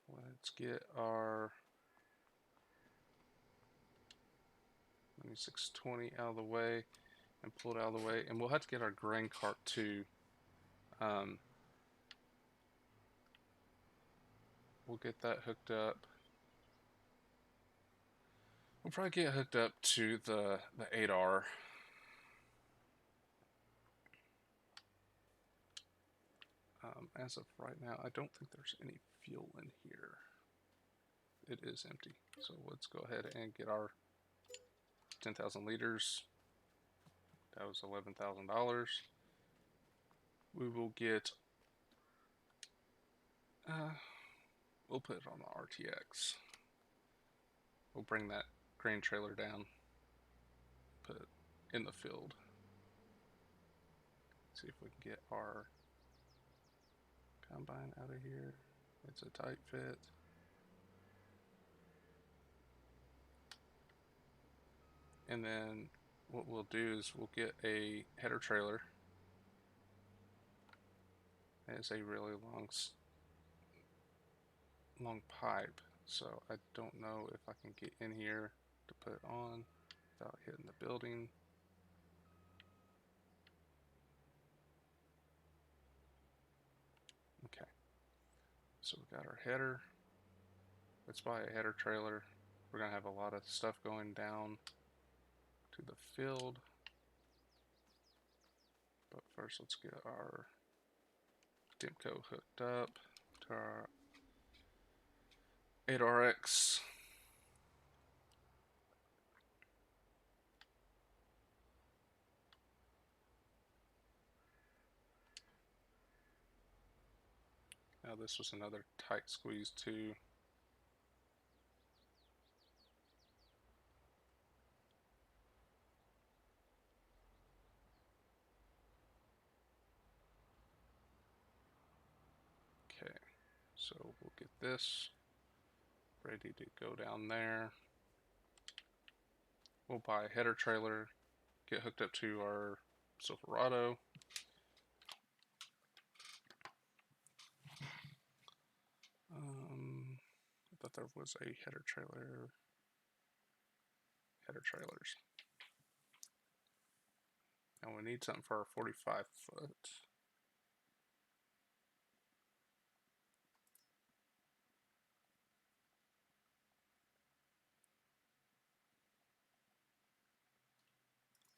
Let's get our 2620 out of the way and pull it out of the way, and we'll have to get our grain cart too. We'll get that hooked up. We'll probably get hooked up to the 8R. As of right now, I don't think there's any fuel in here. It is empty. So let's go ahead and get our 10,000 liters. That was $11,000. We will get Uh, we'll put it on the RTX. We'll bring that grain trailer down, put it in the field. See if we can get our combine out of here. It's a tight fit. And then what we'll do is we'll get a header trailer. It's a really long pipe, so I don't know if I can get in here to put it on without hitting the building. Okay, so we got our header. Let's buy a header trailer. We're gonna have a lot of stuff going down to the field, but first let's get our Demco hooked up to our 8RX. Now this was another tight squeeze too. Okay, so we'll get this ready to go down there. We'll buy a header trailer, get hooked up to our Silverado. I thought there was a header trailer. Header trailers. And we need something for our 45 foot.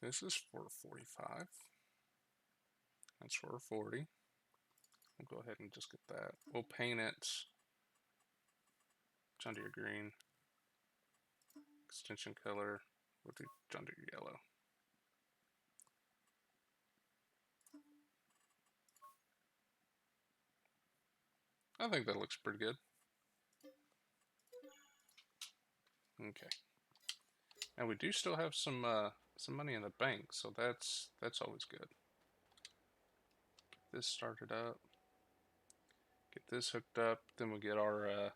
This is for 45. That's for 40. We'll go ahead and just get that. We'll paint it John Deere green, extension color with the John Deere yellow. I think that looks pretty good. Okay. And we do still have some money in the bank, so that's always good. Get this started up. Get this hooked up. Then we'll get our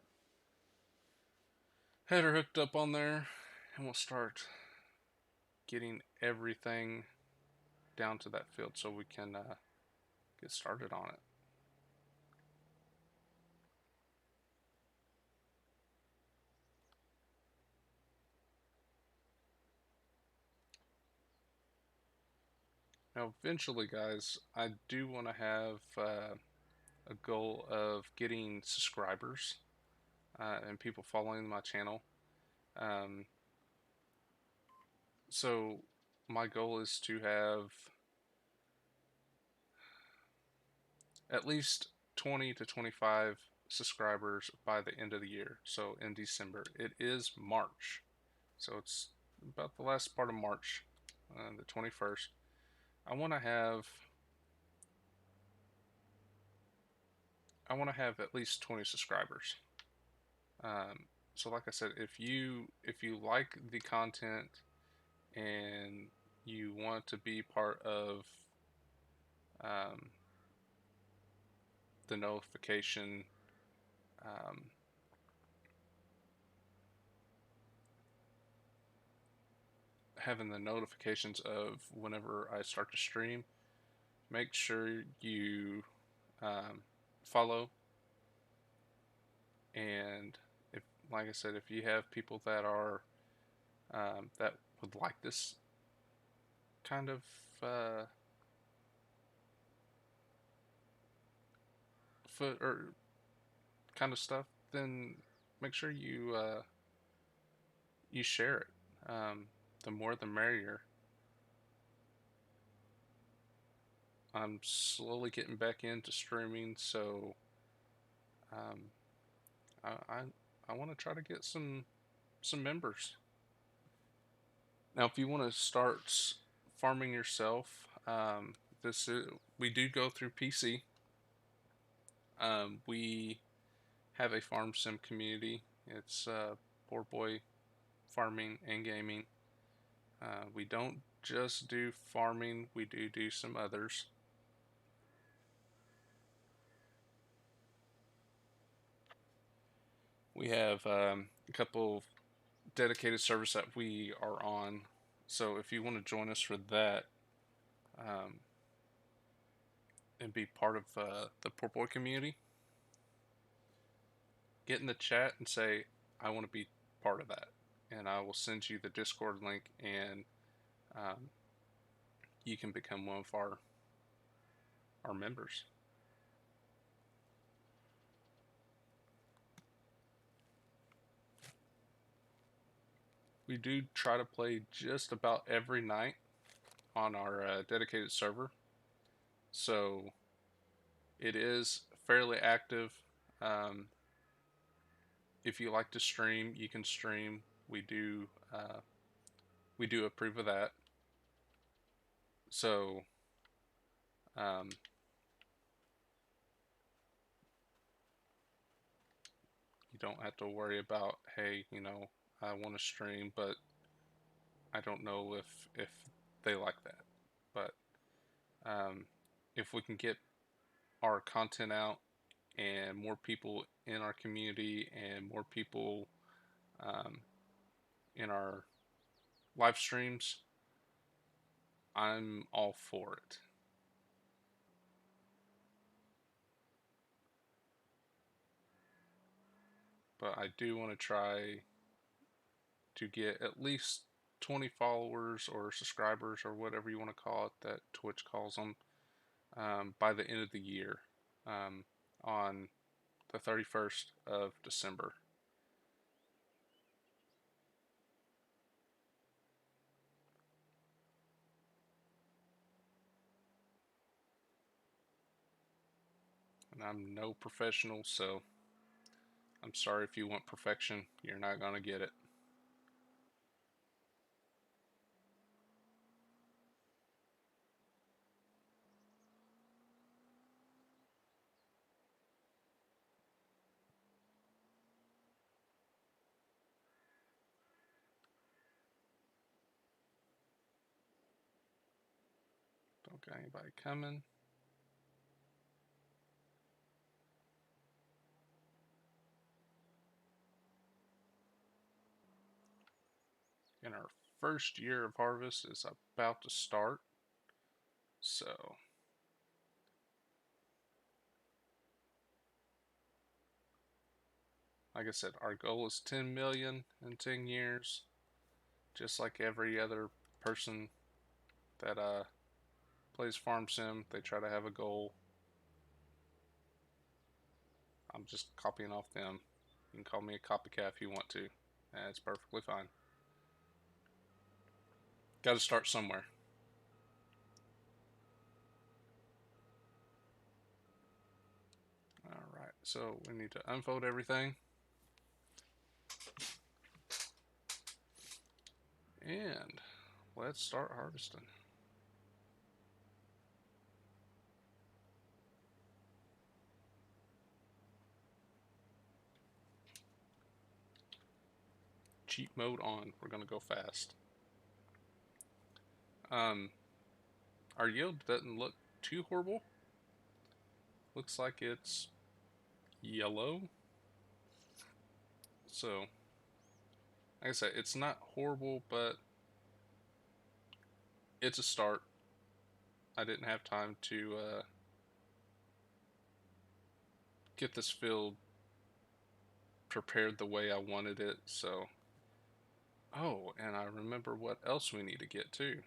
header hooked up on there, and we'll start getting everything down to that field so we can get started on it. Now, eventually, guys, I do want to have a goal of getting subscribers and people following my channel. So my goal is to have at least 20 to 25 subscribers by the end of the year. So in December, it is March. So it's about the last part of March, the 21st. I want to have at least 20 subscribers. So like I said, if you like the content and you want to be part of um, the notification, um, having the notifications of whenever I start to stream, make sure you follow. And if, like I said, if you have people that are that would like this kind of foot or kind of stuff, then make sure you share it. The more, the merrier. I'm slowly getting back into streaming, so um, I want to try to get some members. Now, if you want to start farming yourself, this is, we do go through PC. We have a farm sim community. It's Pooreboy Farming and Gaming. We don't just do farming, we do some others. We have a couple dedicated servers that we are on. So if you want to join us for that um, and be part of the Pooreboy community, get in the chat and say, I want to be part of that. And I will send you the Discord link, and um, you can become one of our members. We do try to play just about every night on our dedicated server. So it is fairly active. Um, if you like to stream, you can stream. We do approve of that. So um, you don't have to worry about, hey, I want to stream, but I don't know if they like that. But um, if we can get our content out and more people in our community and more people um, in our live streams, I'm all for it. But I do want to try to get at least 20 followers or subscribers or whatever you want to call it that Twitch calls them by the end of the year um, on the 31st of December. And I'm no professional, so I'm sorry if you want perfection. You're not going to get it. Don't got anybody coming. And our first year of harvest is about to start. So, like I said, our goal is 10 million in 10 years. Just like every other person that plays Farm Sim, they try to have a goal. I'm just copying off them. You can call me a copycat if you want to. That's perfectly fine. Got to start somewhere. Alright, so we need to unfold everything. And let's start harvesting. Cheat mode on. We're going to go fast. Our yield doesn't look too horrible. Looks like it's yellow. So, like I said, it's not horrible, but it's a start. I didn't have time to get this field prepared the way I wanted it. So, oh, and I remember what else we need to get too.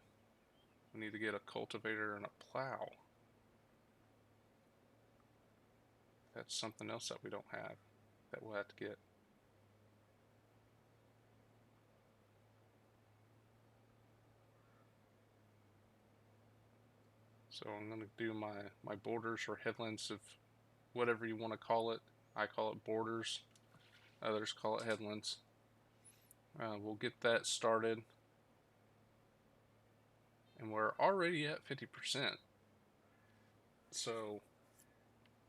We need to get a cultivator and a plow. That's something else that we don't have that we'll have to get. So I'm going to do my borders or headlands of whatever you want to call it. I call it borders. Others call it headlands. We'll get that started. And we're already at 50%. So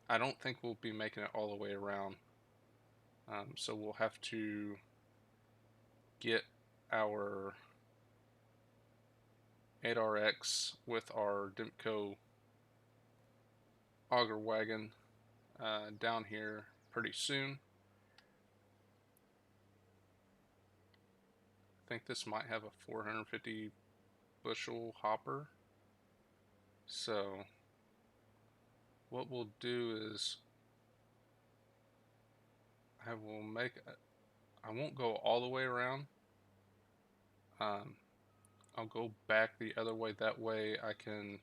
I don't think we'll be making it all the way around. So we'll have to get our 8RX with our Demco auger wagon down here pretty soon. I think this might have a 450 bushel hopper. So what we'll do is I won't go all the way around. I'll go back the other way. That way I can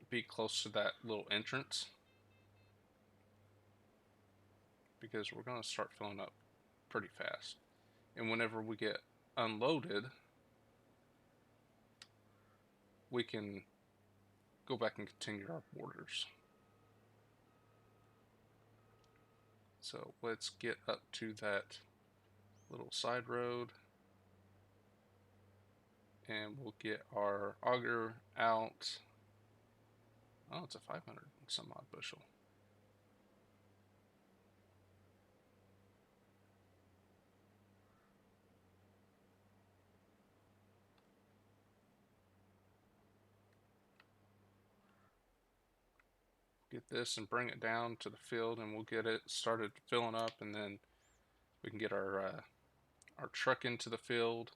be close to that little entrance, because we're going to start filling up pretty fast. And whenever we get unloaded, we can go back and continue our borders. So let's get up to that little side road, and we'll get our auger out. Oh, it's a 500 and some odd bushel. Get this and bring it down to the field, and we'll get it started filling up, and then we can get our truck into the field.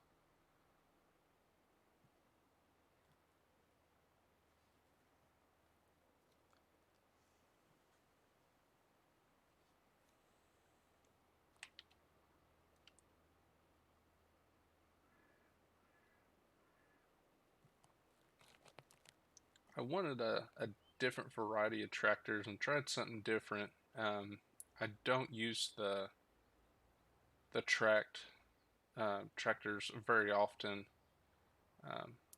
I wanted a different variety of tractors and tried something different. I don't use the tractors very often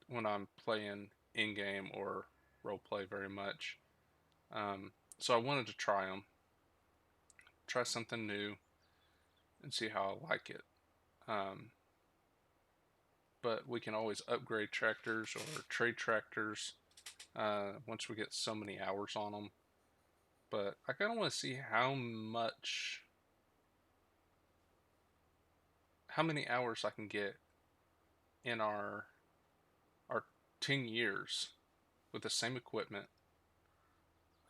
when I'm playing in game or role play very much. So I wanted to try something new, and see how I like it. Um, but we can always upgrade tractors or trade tractors once we get so many hours on them. But I kind of want to see how many hours I can get in our 10 years with the same equipment,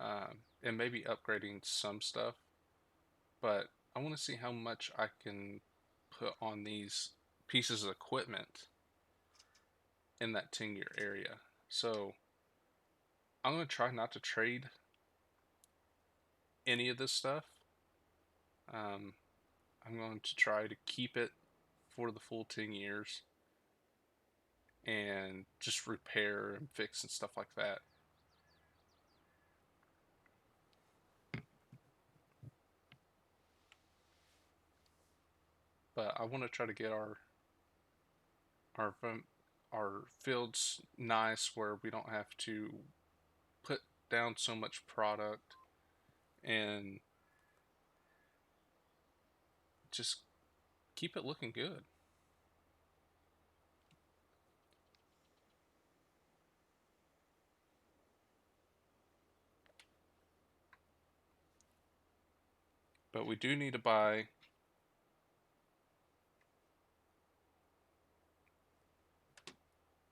and maybe upgrading some stuff. But I want to see how much I can put on these pieces of equipment in that 10-year area. So I'm going to try not to trade any of this stuff. Um, I'm going to try to keep it for the full 10 years and just repair and fix and stuff like that. But I want to try to get our our fields nice, where we don't have to put down so much product, and just keep it looking good. But we do need to buy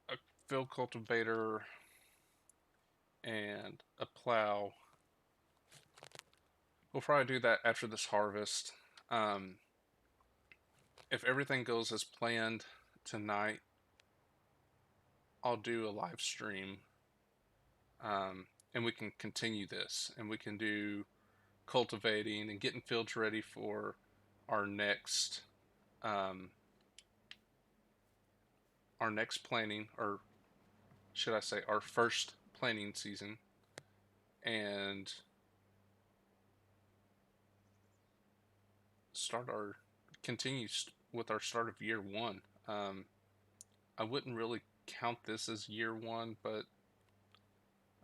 a field cultivator and a plow. We'll probably do that after this harvest. Um, if everything goes as planned tonight, I'll do a live stream, and we can continue this, and we can do cultivating and getting fields ready for our next um, planting, or should I say our first planting season, and start our continue with our start of year one. I wouldn't really count this as year one, but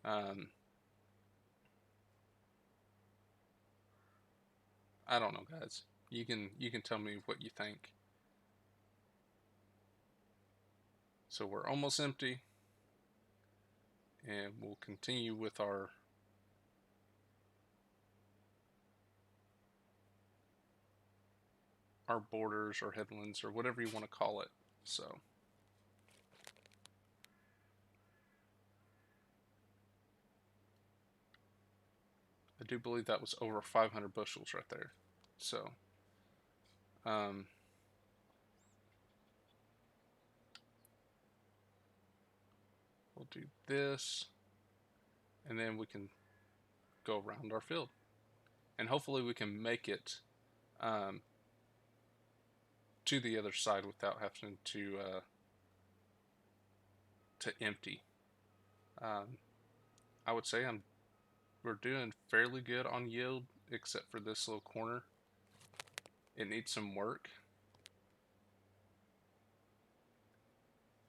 um, I don't know, guys. You can tell me what you think. So we're almost empty, and we'll continue with our our borders or headlands or whatever you want to call it. So I do believe that was over 500 bushels right there. So um, we'll do this, and then we can go around our field, and hopefully we can make it um, to the other side without having to empty. Um, I would say we're doing fairly good on yield, except for this little corner. It needs some work.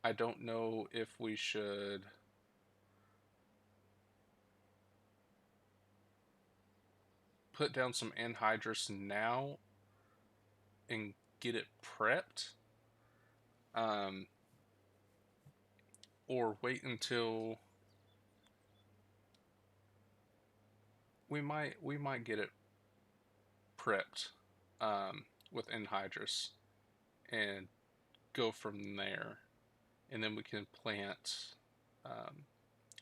I don't know if we should put down some anhydrous now and get it prepped, um, or wait until we might get it prepped with anhydrous and go from there, and then we can plant um,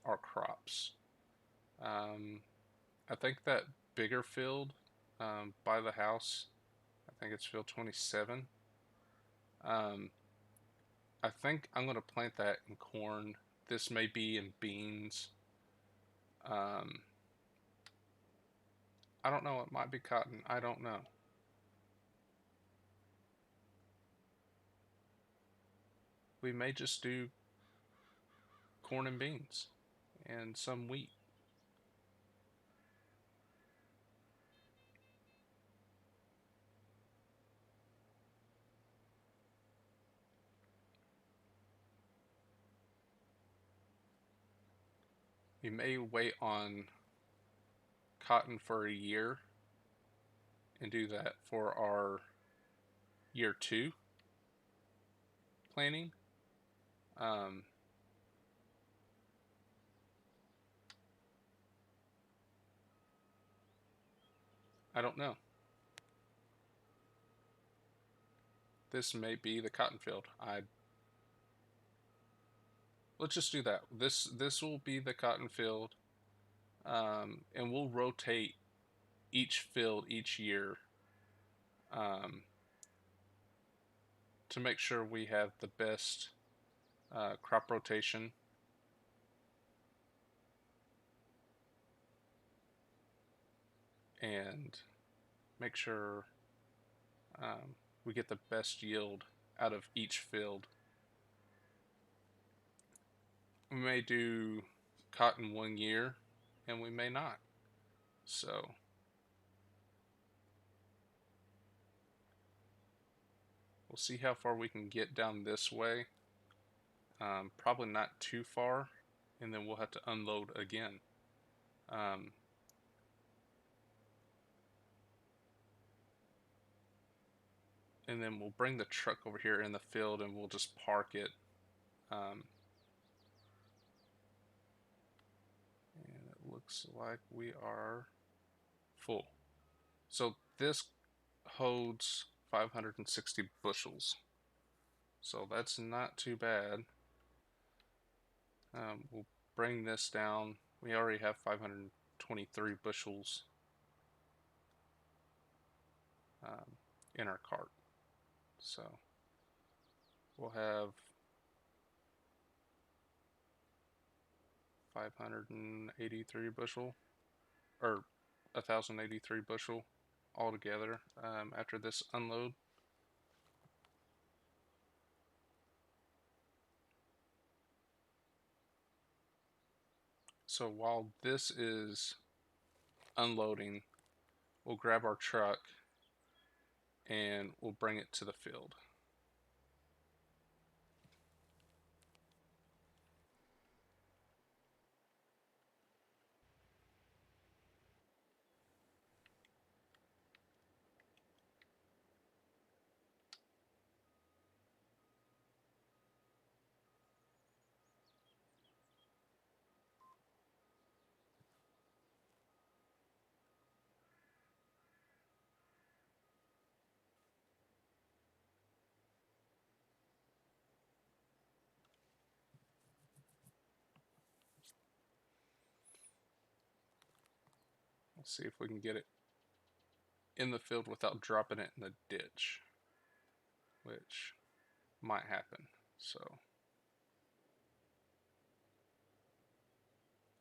our crops. Um, I think that bigger field by the house, I think it's field 27. Um, I think I'm going to plant that in corn. This may be in beans. Um, I don't know. It might be cotton. I don't know. We may just do corn and beans and some wheat. We may wait on cotton for a year and do that for our year 2 planting. Um, I don't know. This may be the cotton field. Let's just do that. This will be the cotton field, and we'll rotate each field each year um, to make sure we have the best crop rotation. And make sure we get the best yield out of each field. We may do cotton 1 year, and we may not. So we'll see how far we can get down this way. Probably not too far, and then we'll have to unload again. Um, and then we'll bring the truck over here in the field, and we'll just park it. And it looks like we are full. So this holds 560 bushels. So that's not too bad. We'll bring this down. We already have 523 bushels in our cart. So we'll have 583 bushel, or 1,083 bushel altogether after this unload. So while this is unloading, we'll grab our truck and we'll bring it to the field. Let's see if we can get it in the field without dropping it in the ditch, which might happen. So,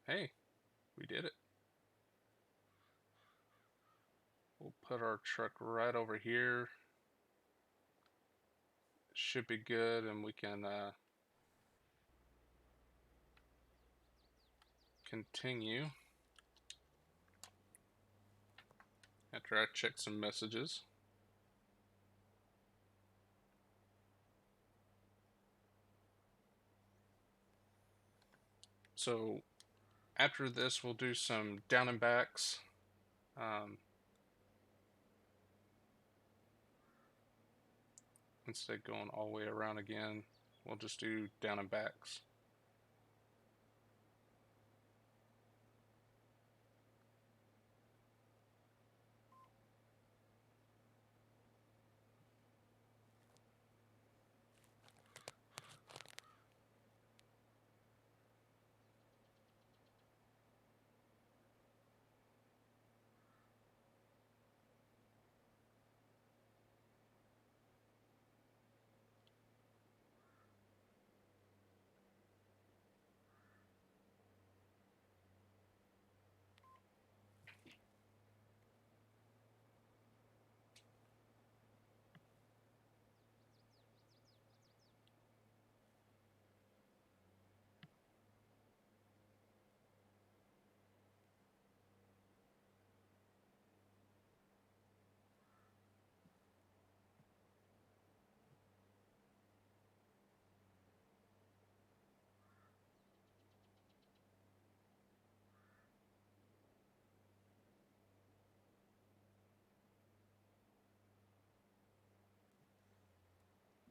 hey, we did it. We'll put our truck right over here. Should be good, and we can continue after I check some messages. So after this, we'll do some down and backs. Instead of going all the way around again, we'll just do down and backs.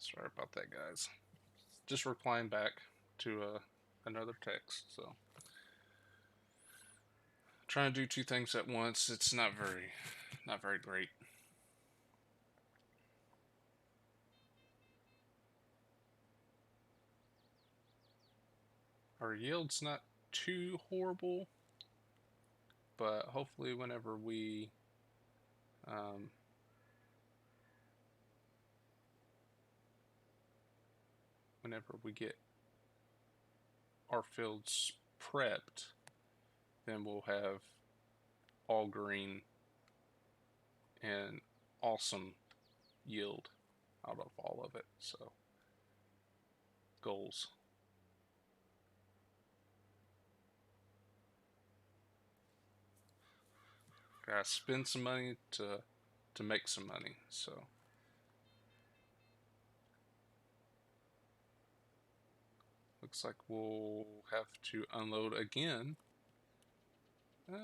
Sorry about that, guys. Just replying back to another text. So trying to do two things at once. It's not very great. Our yield's not too horrible, but hopefully whenever we get our fields prepped, then we'll have all green and awesome yield out of all of it. So goals. Gotta spend some money to make some money. So looks like we'll have to unload again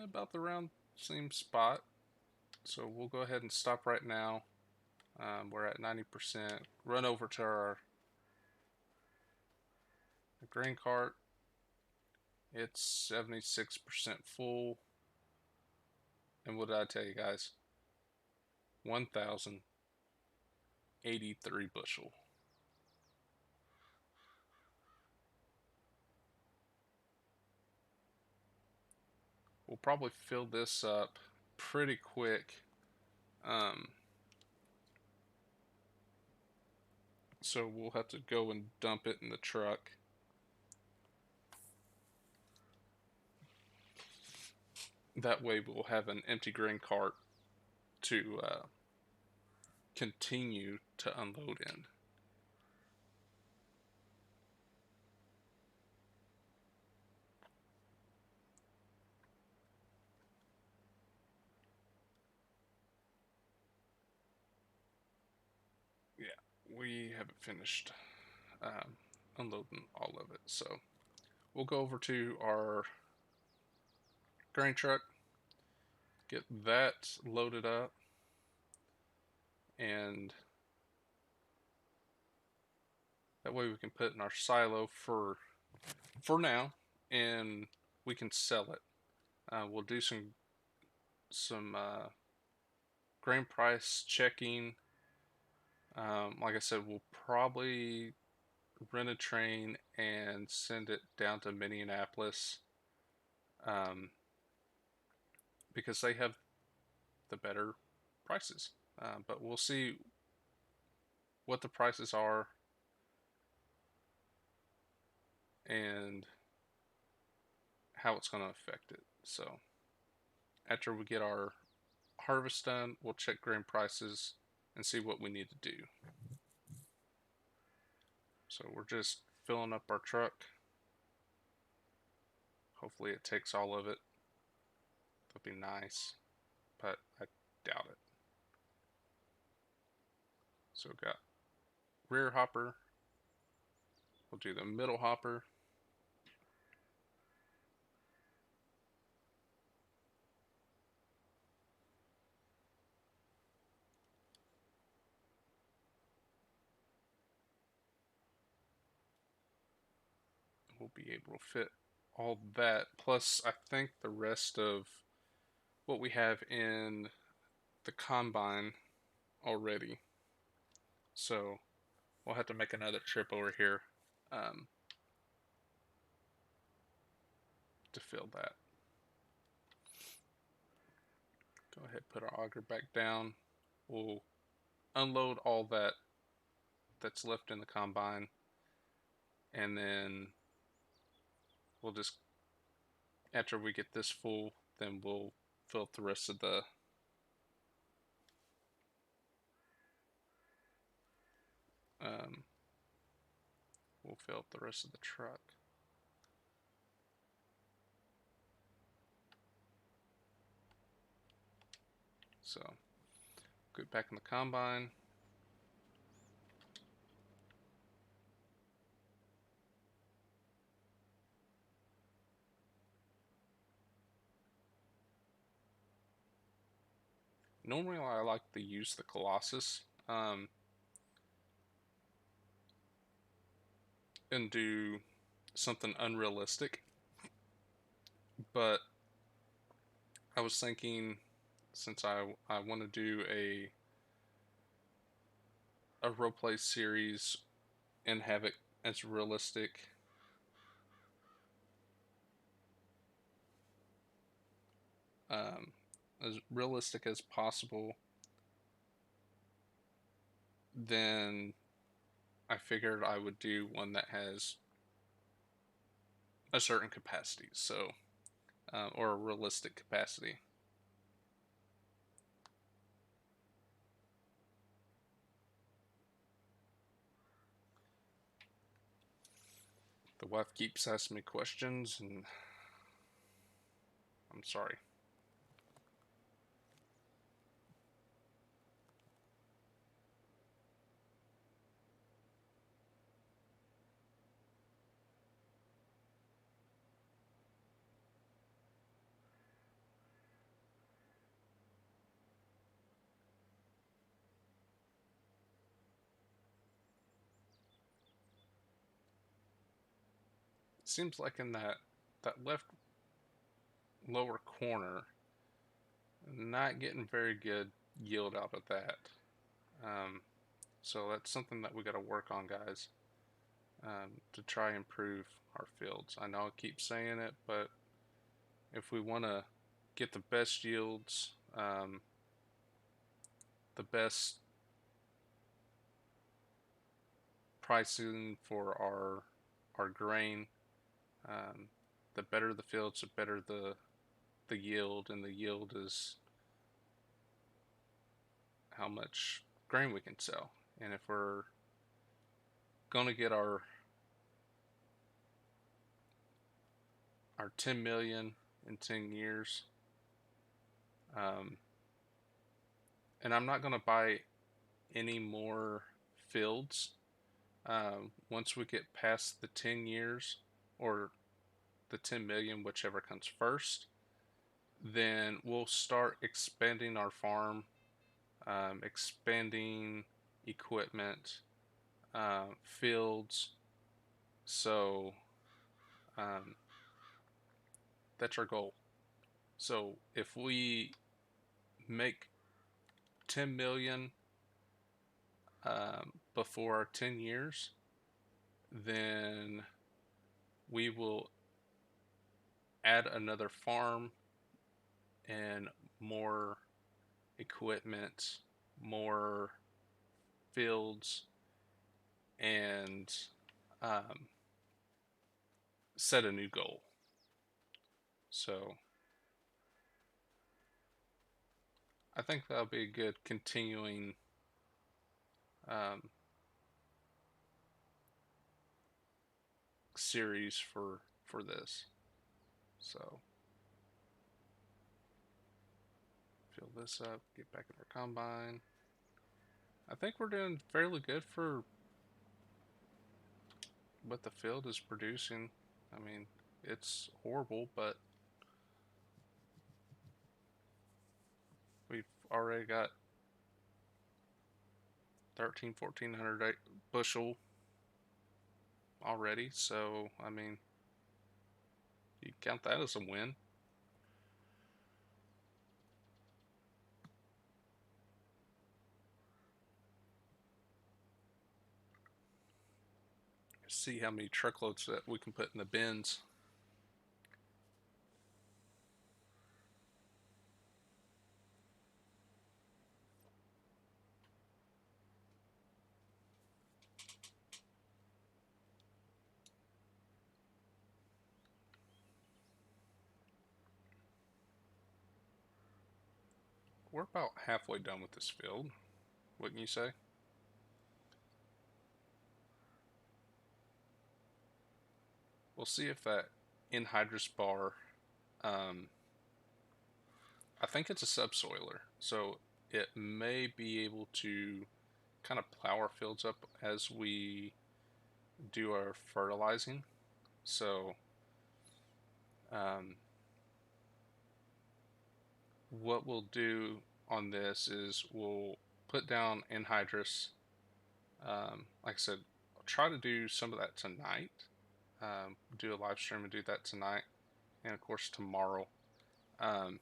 about the round same spot. So we'll go ahead and stop right now. We're at 90%. Run over to our grain cart. It's 76% full. And what did I tell you guys? 1,083 bushel. We'll probably fill this up pretty quick. So we'll have to go and dump it in the truck. That way we'll have an empty grain cart to continue to unload in. Yeah, we haven't finished unloading all of it, so we'll go over to our grain truck, get that loaded up, and that way we can put it in our silo for now, and we can sell it. We'll do some grain price checking. Like I said, we'll probably rent a train and send it down to Minneapolis because they have the better prices. But we'll see what the prices are and how it's going to affect it. So after we get our harvest done, we'll check grain prices and see what we need to do. So we're just filling up our truck. Hopefully it takes all of it. That'd be nice, but I doubt it. So we got rear hopper. We'll do the middle hopper. We'll be able to fit all that, plus I think the rest of what we have in the combine already. So we'll have to make another trip over here um, to fill that. Go ahead, put our auger back down. We'll unload all that's left in the combine, and then we'll just, after we get this full, then we'll fill up the rest of the we'll fill up the rest of the truck. So get back in the combine. Normally I like to use the Colossus and do something unrealistic, but I was thinking, since I want to do a roleplay series and have it as um, realistic as possible, then I figured I would do one that has a certain capacity, so or a realistic capacity. The wife keeps asking me questions, and I'm sorry. It seems like in that left lower corner, not getting very good yield out of that. So that's something that we got to work on, guys, to try and improve our fields. I know I keep saying it, but if we want to get the best yields, the best pricing for our grain, um, the better the fields, the better the yield, and the yield is how much grain we can sell. And if we're going to get our 10 million in 10 years, and I'm not going to buy any more fields once we get past the 10 years or the 10 million, whichever comes first. Then we'll start expanding our farm, expanding equipment, fields. So um, that's our goal. So if we make 10 million before our 10 years, then we will add another farm and more equipment, more fields, and um, set a new goal. So I think that'll be a good continuing um, series for this. So fill this up, get back in our combine. I think we're doing fairly good for what the field is producing. I mean, it's horrible, but we've already got 1400 bushel already. So, I mean, you count that as a win. See how many truckloads that we can put in the bins. We're about halfway done with this field, wouldn't you say? We'll see if that anhydrous bar, um, I think it's a subsoiler, so it may be able to kind of plow our fields up as we do our fertilizing. So, um, what we'll do on this is we'll put down anhydrous. Like I said, I'll try to do some of that tonight. Do a live stream and do that tonight, and of course tomorrow. Um,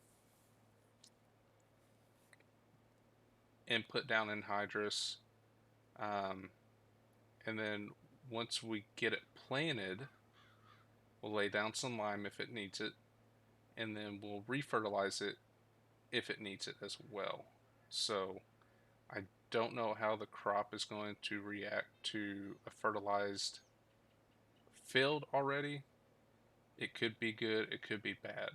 and put down anhydrous. Um, and then once we get it planted, we'll lay down some lime if it needs it, and then we'll refertilize it if it needs it as well. So I don't know how the crop is going to react to a fertilized field already. It could be good, it could be bad.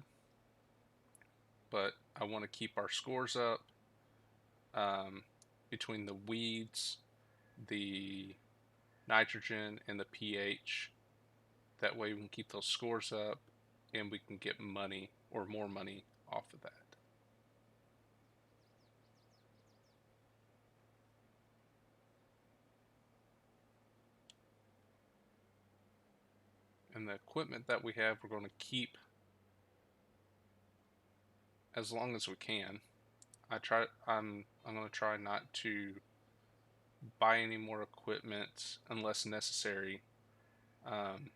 But I want to keep our scores up um, between the weeds, the nitrogen, and the pH. That way we can keep those scores up and we can get money or more money off of that. And the equipment that we have, we're going to keep as long as we can. I'm going to try not to buy any more equipment unless necessary. Um,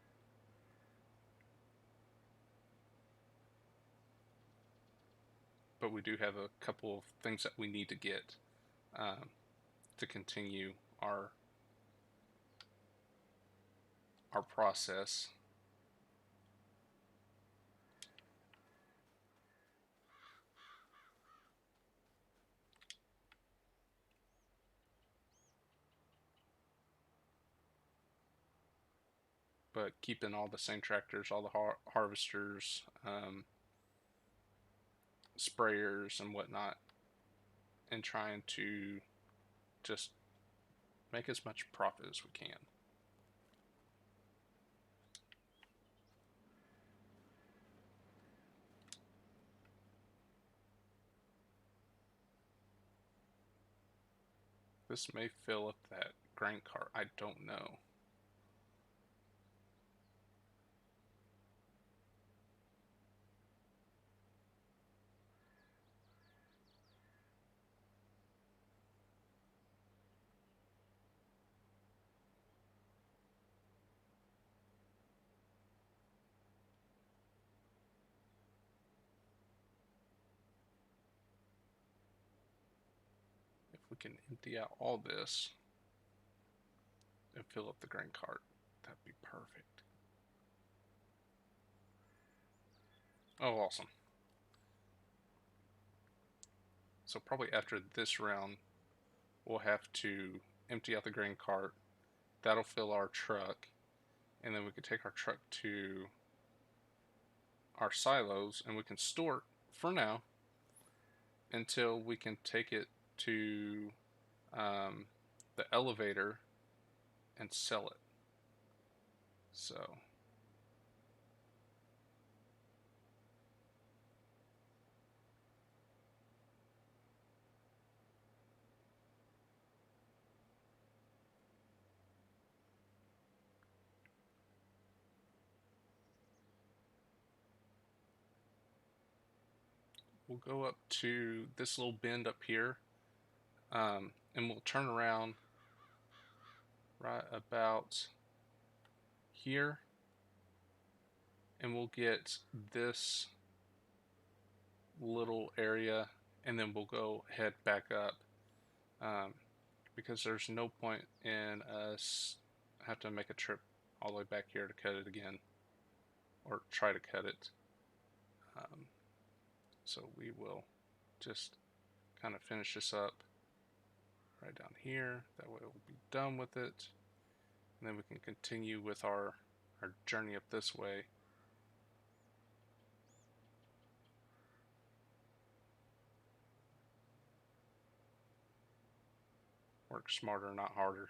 but we do have a couple of things that we need to get um, to continue our process. But keeping all the same tractors, all the harvesters, sprayers, and whatnot, and trying to just make as much profit as we can. This may fill up that grain cart. I don't know. If we can empty out all this and fill up the grain cart, that'd be perfect. Oh, awesome. So probably after this round, we'll have to empty out the grain cart. That'll fill our truck, and then we can take our truck to our silos, and we can store it for now until we can take it to the elevator and sell it. So we'll go up to this little bend up here, and we'll turn around right about here, and we'll get this little area, and then we'll go head back up, because there's no point in us have to make a trip all the way back here to cut it again, or try to cut it. So we will just kind of finish this up right down here. That way we'll be done with it, and then we can continue with our journey up this way. Work smarter, not harder.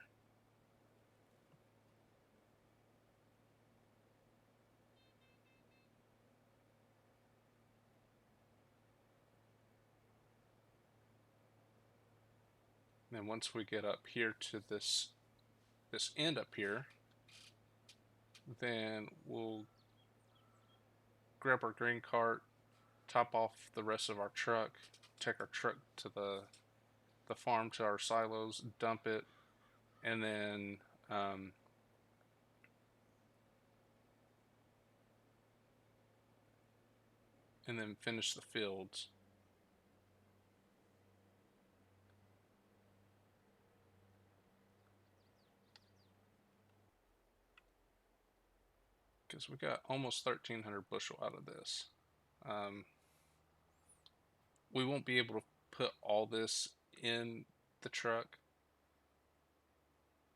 And then once we get up here to this end up here, then we'll grab our grain cart, top off the rest of our truck, take our truck to the farm, to our silos, dump it, and then finish the fields. Because we got almost 1,300 bushel out of this. We won't be able to put all this in the truck,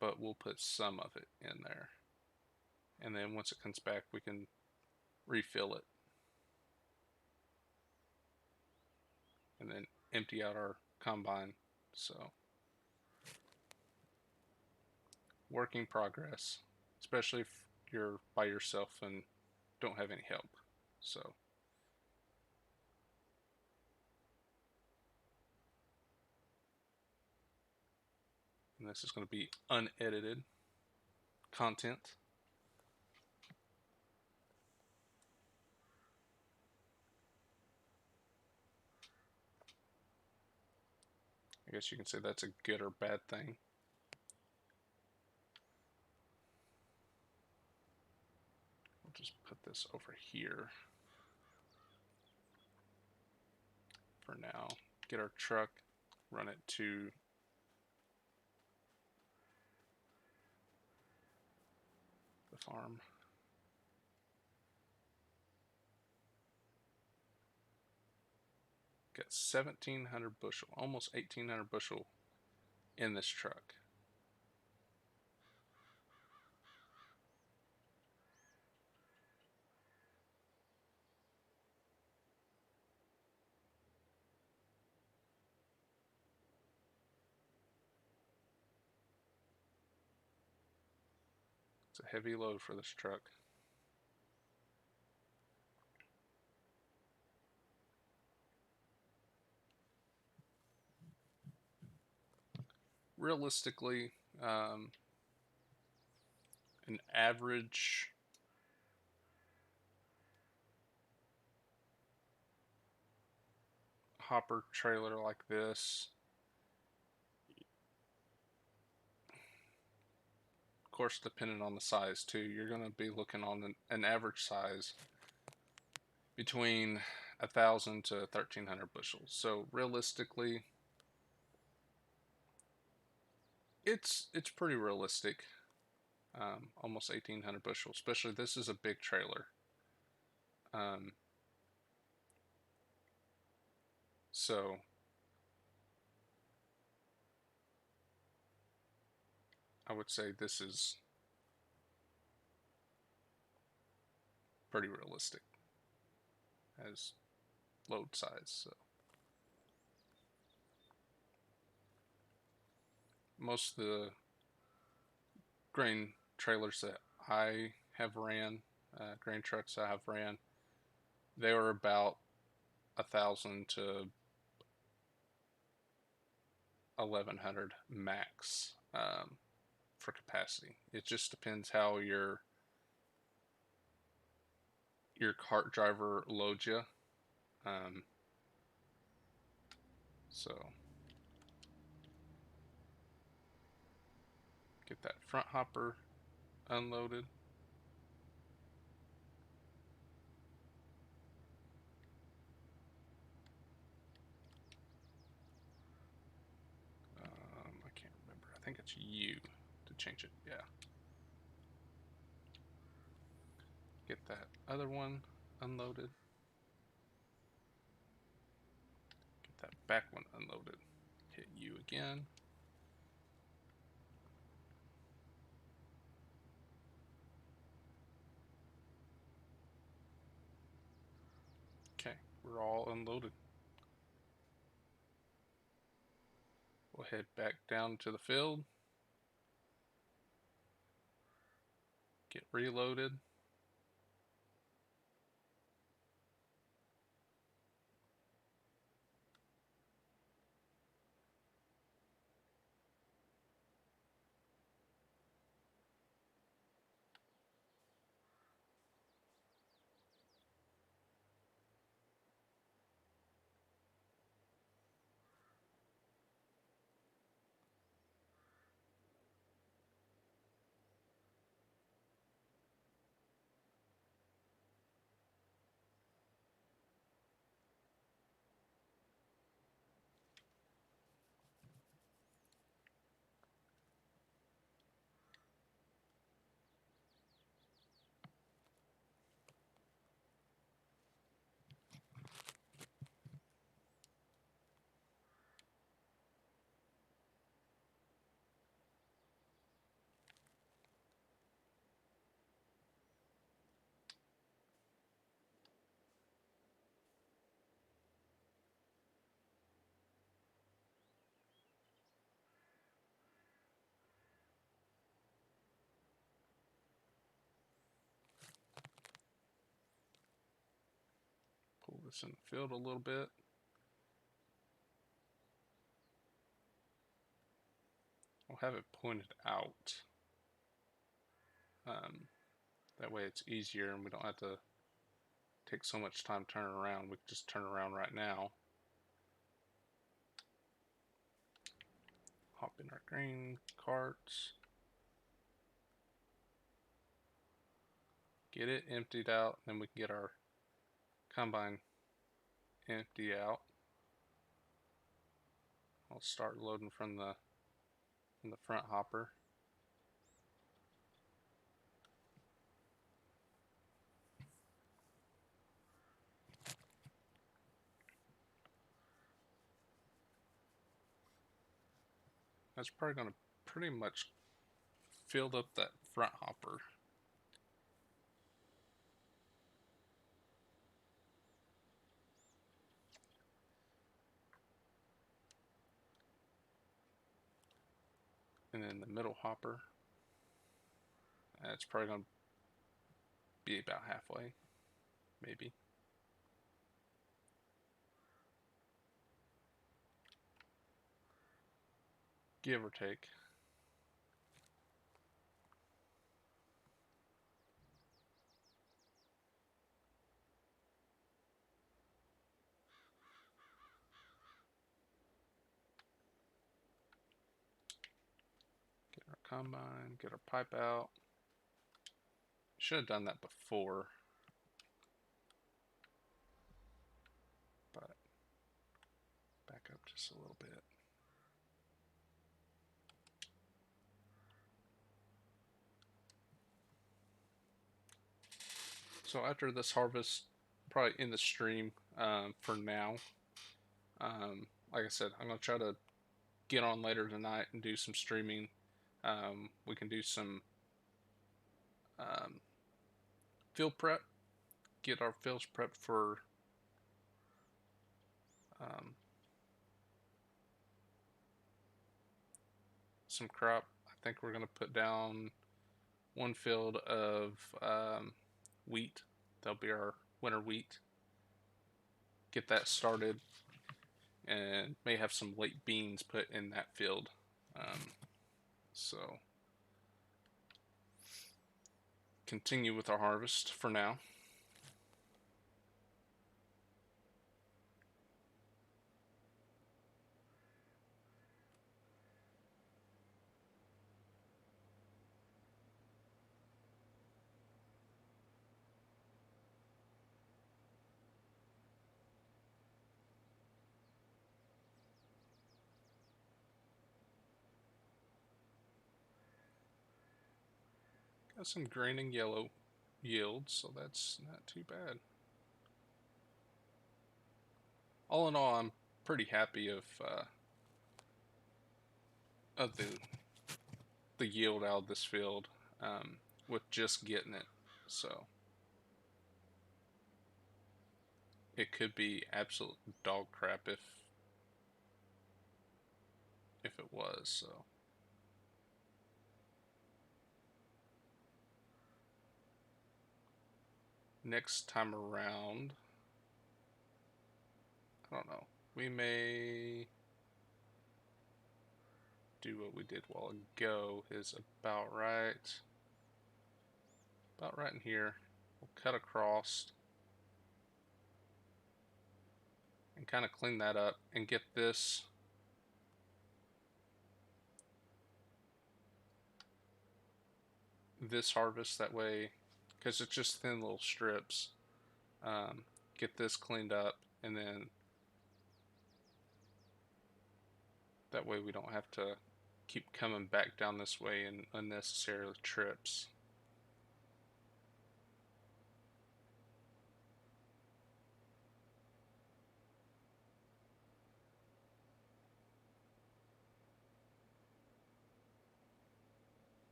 but we'll put some of it in there. And then once it comes back, we can refill it. And then empty out our combine. So, work in progress, especially if you're by yourself and don't have any help. So, and this is going to be unedited content. I guess you can say that's a good or bad thing. We'll just put this over here for now. Get our truck, run it to the farm. Got 1,700 bushel, almost 1,800 bushel in this truck. It's a heavy load for this truck. Realistically, an average hopper trailer like this, of course depending on the size too, you're going to be looking on an average size between 1,000 to 1,300 bushels. So realistically, it's pretty realistic. Almost 1,800 bushels, especially this is a big trailer. So I would say this is pretty realistic as load size. So most of the grain trailers that I have ran, grain trucks I have ran, they were about 1,000 to 1,100 max for capacity. It just depends how your cart driver loads you. Um, so get that front hopper unloaded. I can't remember. I think it's U to change it. Yeah. Get that other one unloaded. Get that back one unloaded. Hit U again. Okay, we're all unloaded. We'll head back down to the field. Get reloaded. Pull this in the field a little bit. We'll have it pointed out. That way it's easier and we don't have to take so much time turning around. We can just turn around right now. Hop in our grain carts. Get it emptied out, then we can get our combine empty out. I'll start loading from the front hopper. That's probably going to pretty much fill up that front hopper. And then the middle hopper, that's probably going to be about halfway, maybe. Give or take. Get our combine, get our pipe out. Should have done that before, but back up just a little bit. So after this harvest, probably in the stream for now. Like I said, I'm going to try to get on later tonight and do some streaming We can do some um, field prep, get our fields prepped for um, some crop. I think we're going to put down one field of wheat. That'll be our winter wheat. Get that started, and may have some late beans put in that field. So continue with our harvest for now. Got some green and yellow yields, so that's not too bad. All in all, I'm pretty happy of the yield out of this field with just getting it. So it could be absolute dog crap if it was. So next time around, I don't know. We may do what we did a while ago. Is about right in here. We'll cut across and kind of clean that up and get this harvest that way, because it's just thin little strips. Get this cleaned up, and then that way we don't have to keep coming back down this way in unnecessary trips.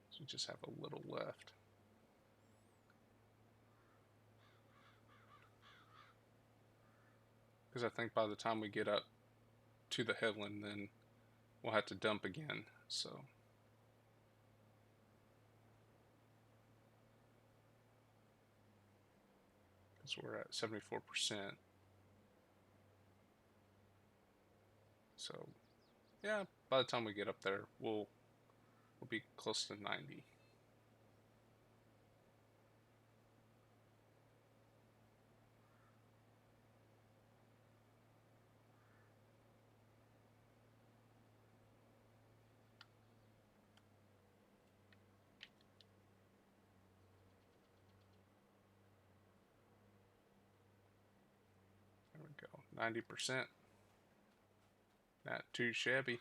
So we just have a little left. Because I think by the time we get up to the headland, then we'll have to dump again. So because we're at 74%. So yeah, by the time we get up there, we'll be close to 90. There we go, 90%. Not too shabby.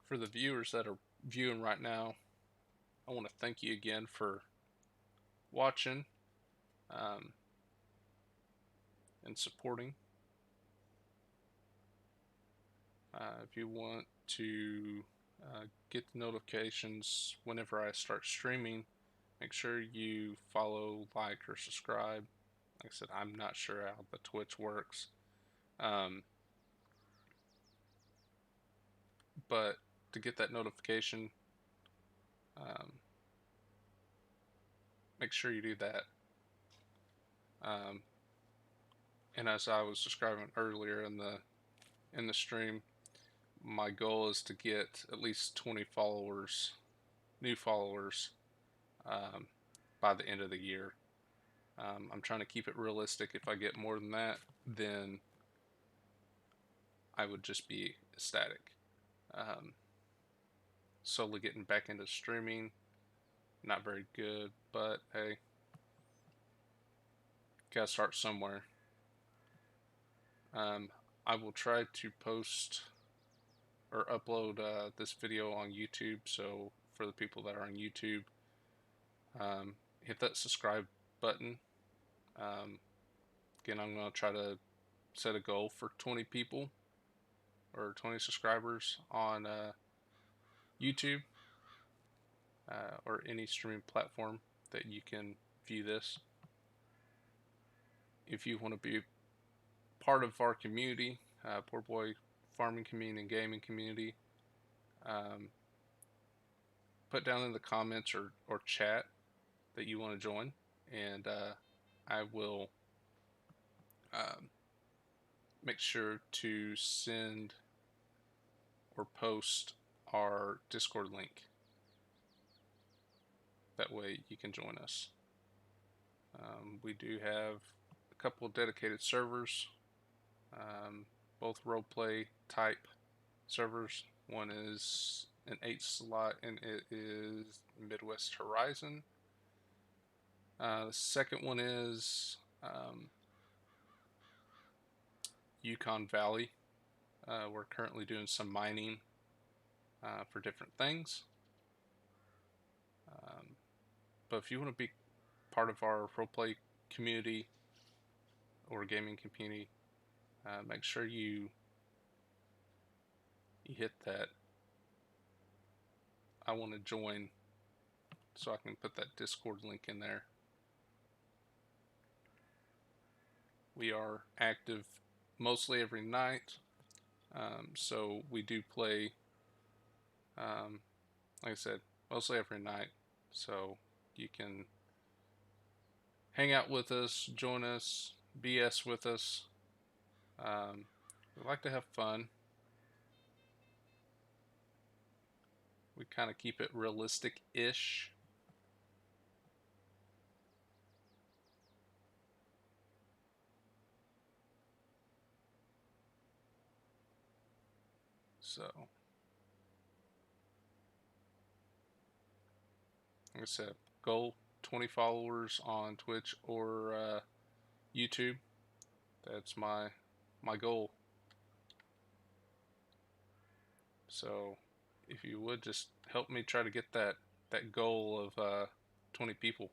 For the viewers that are viewing right now, I want to thank you again for watching um, and supporting. If you want to get the notifications whenever I start streaming, make sure you follow, like, or subscribe. Like I said, I'm not sure how the Twitch works. But to get that notification, make sure you do that. And as I was describing earlier in the stream, my goal is to get at least 20 followers, new followers, by the end of the year. I'm trying to keep it realistic. If I get more than that, then I would just be ecstatic. Um, Slowly getting back into streaming, not very good, but hey, gotta start somewhere. Um, I will try to post or upload this video on YouTube. So for the people that are on YouTube, hit that subscribe button. Again, I'm going to try to set a goal for 20 people or 20 subscribers on YouTube or any streaming platform that you can view this. If you want to be part of our community, Pooreboy Farming community and gaming community, put down in the comments or chat that you want to join, and I will make sure to send or post our Discord link. That way you can join us. We do have a couple of dedicated servers, both roleplay type servers. One is an 8 slot and it is Midwest Horizon. The second one is Yukon Valley. We're currently doing some mining for different things. But if you want to be part of our roleplay community or gaming community, make sure you hit that I want to join so I can put that Discord link in there. We are active mostly every night, so we do play, like I said, mostly every night, so you can hang out with us, join us, BS with us. We like to have fun. We kind of keep it realistic-ish. So, like I said, goal 20 followers on Twitch or YouTube. That's my goal. So, if you would just help me try to get that goal of 20 people.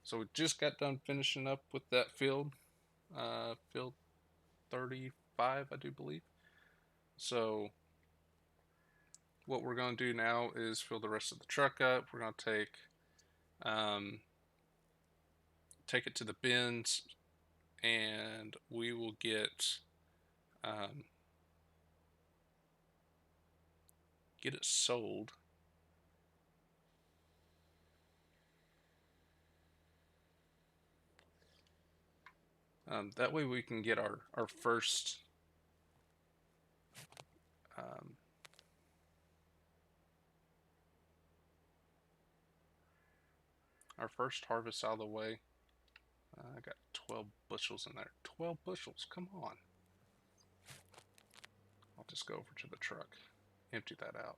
So we just got done finishing up with that field, field 35, I do believe. So what we're going to do now is fill the rest of the truck up. We're going to take it to the bins, and we will get it sold. That way we can get our first harvest out of the way. I got 12 bushels in there. 12 bushels, come on. I'll just go over to the truck, empty that out.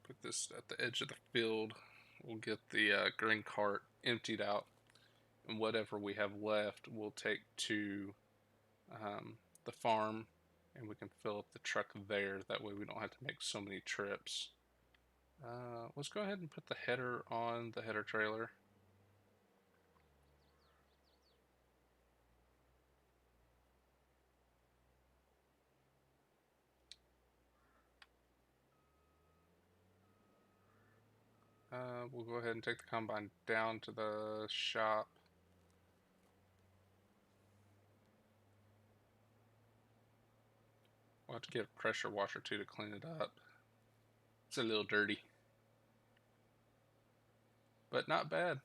Put this at the edge of the field. We'll get the grain cart emptied out, and whatever we have left we'll take to the farm, and we can fill up the truck there. That way we don't have to make so many trips. Let's go ahead and put the header on the header trailer. We'll go ahead and take the combine down to the shop. We'll have to get a pressure washer too to clean it up. It's a little dirty, but not bad.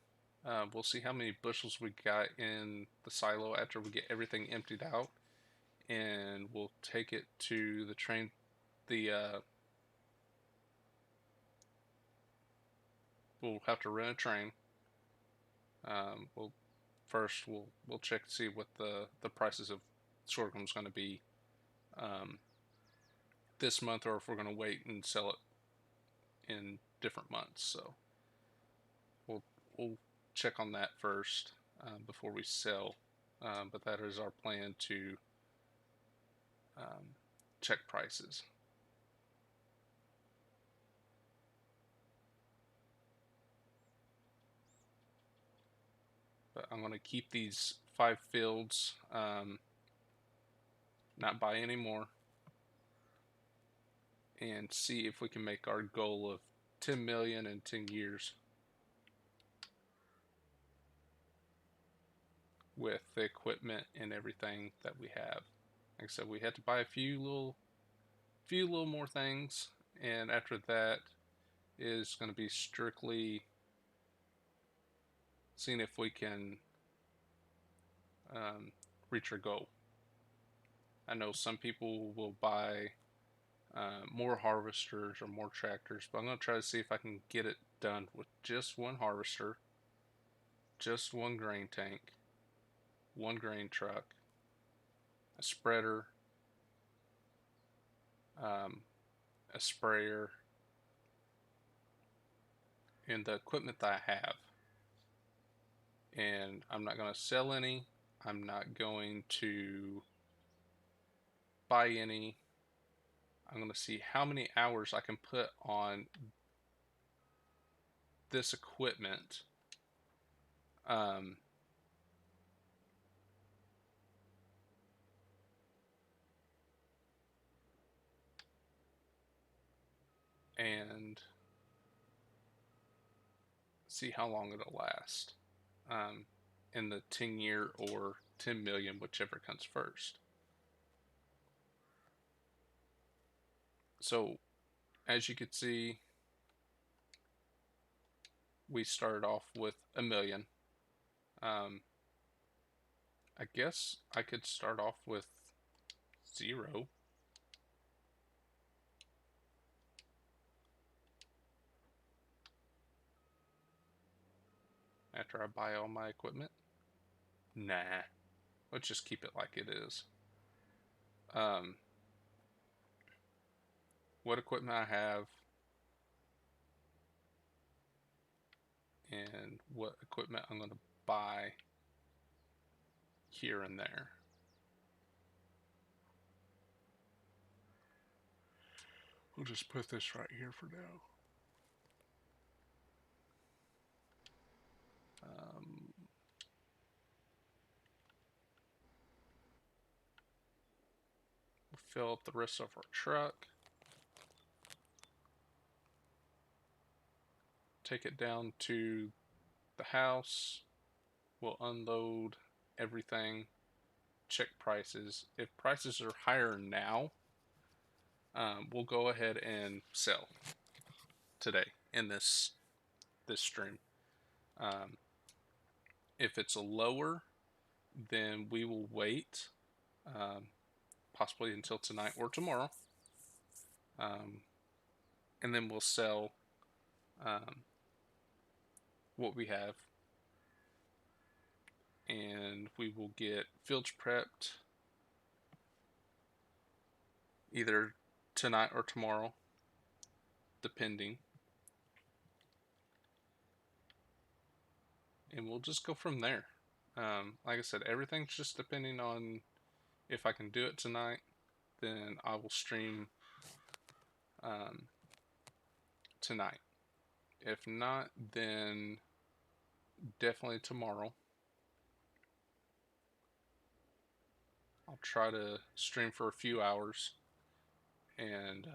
We'll see how many bushels we got in the silo after we get everything emptied out, and we'll take it to the train. We'll have to rent a train. We'll check to see what the prices of sorghum is going to be um, this month, or if we're going to wait and sell it in different months. So we'll check on that first before we sell. But that is our plan to check prices. But I'm going to keep these 5 fields, not buy any more, and see if we can make our goal of 10 million in 10 years with the equipment and everything that we have. Like I said, we had to buy a few little more things, and after that is going to be strictly seeing if we can reach our goal. I know some people will buy more harvesters or more tractors, but I'm going to try to see if I can get it done with just one harvester, just one grain tank, one grain truck, a spreader, a sprayer, and the equipment that I have. And I'm not going to sell any. I'm not going to buy any. I'm going to see how many hours I can put on this equipment. And see how long it'll last in the 10-year or 10 million, whichever comes first. So as you can see, we started off with a million. I guess I could start off with 0. After I buy all my equipment. Nah, let's just keep it like it is. What equipment I have and what equipment I'm going to buy here and there. We'll just put this right here for now. We'll fill up the rest of our truck. Take it down to the house. We'll unload everything. Check prices. If prices are higher now, we'll go ahead and sell today in this stream. If it's lower, then we will wait, possibly until tonight or tomorrow, and then we'll sell what we have, and we will get fields prepped either tonight or tomorrow, depending, and we'll just go from there. Like I said, everything's just depending on if I can do it tonight, then I will stream tonight. If not, then definitely tomorrow. I'll try to stream for a few hours and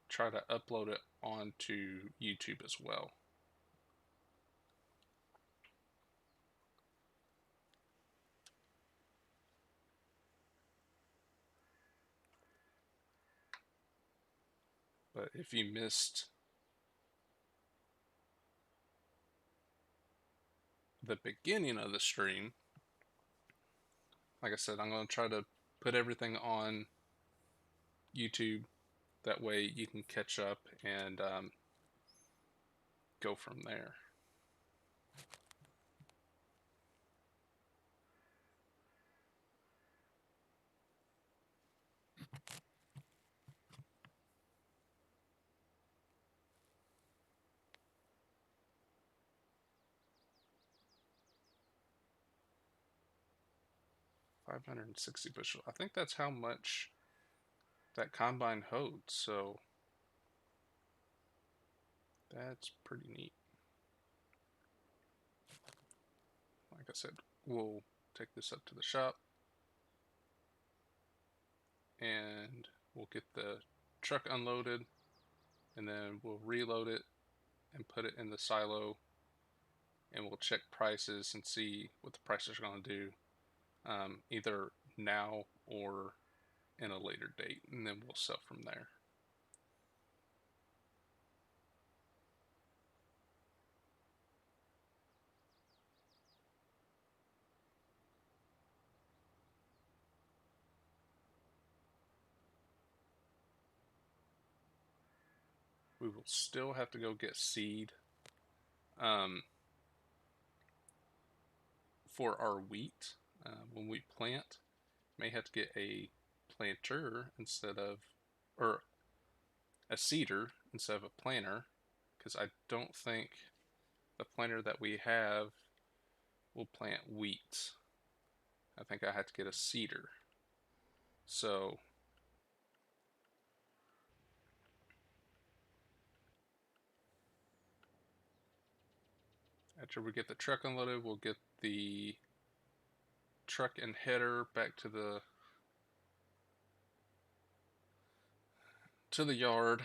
try to upload it onto YouTube as well. But if you missed the beginning of the stream, like I said, I'm going to try to put everything on YouTube. That way you can catch up and go from there. $560 bushel. I think that's how much that combine hoed, so that's pretty neat. Like I said, we'll take this up to the shop and we'll get the truck unloaded, and then we'll reload it and put it in the silo, and we'll check prices and see what the prices are going to do, either now or in a later date, and then we'll sell from there. We will still have to go get seed for our wheat. When we plant, may have to get a planter instead of, or a seeder instead of a planter, because I don't think the planter that we have will plant wheat. I think I have to get a seeder. So after we get the truck unloaded, we'll get the truck and header back to the yard,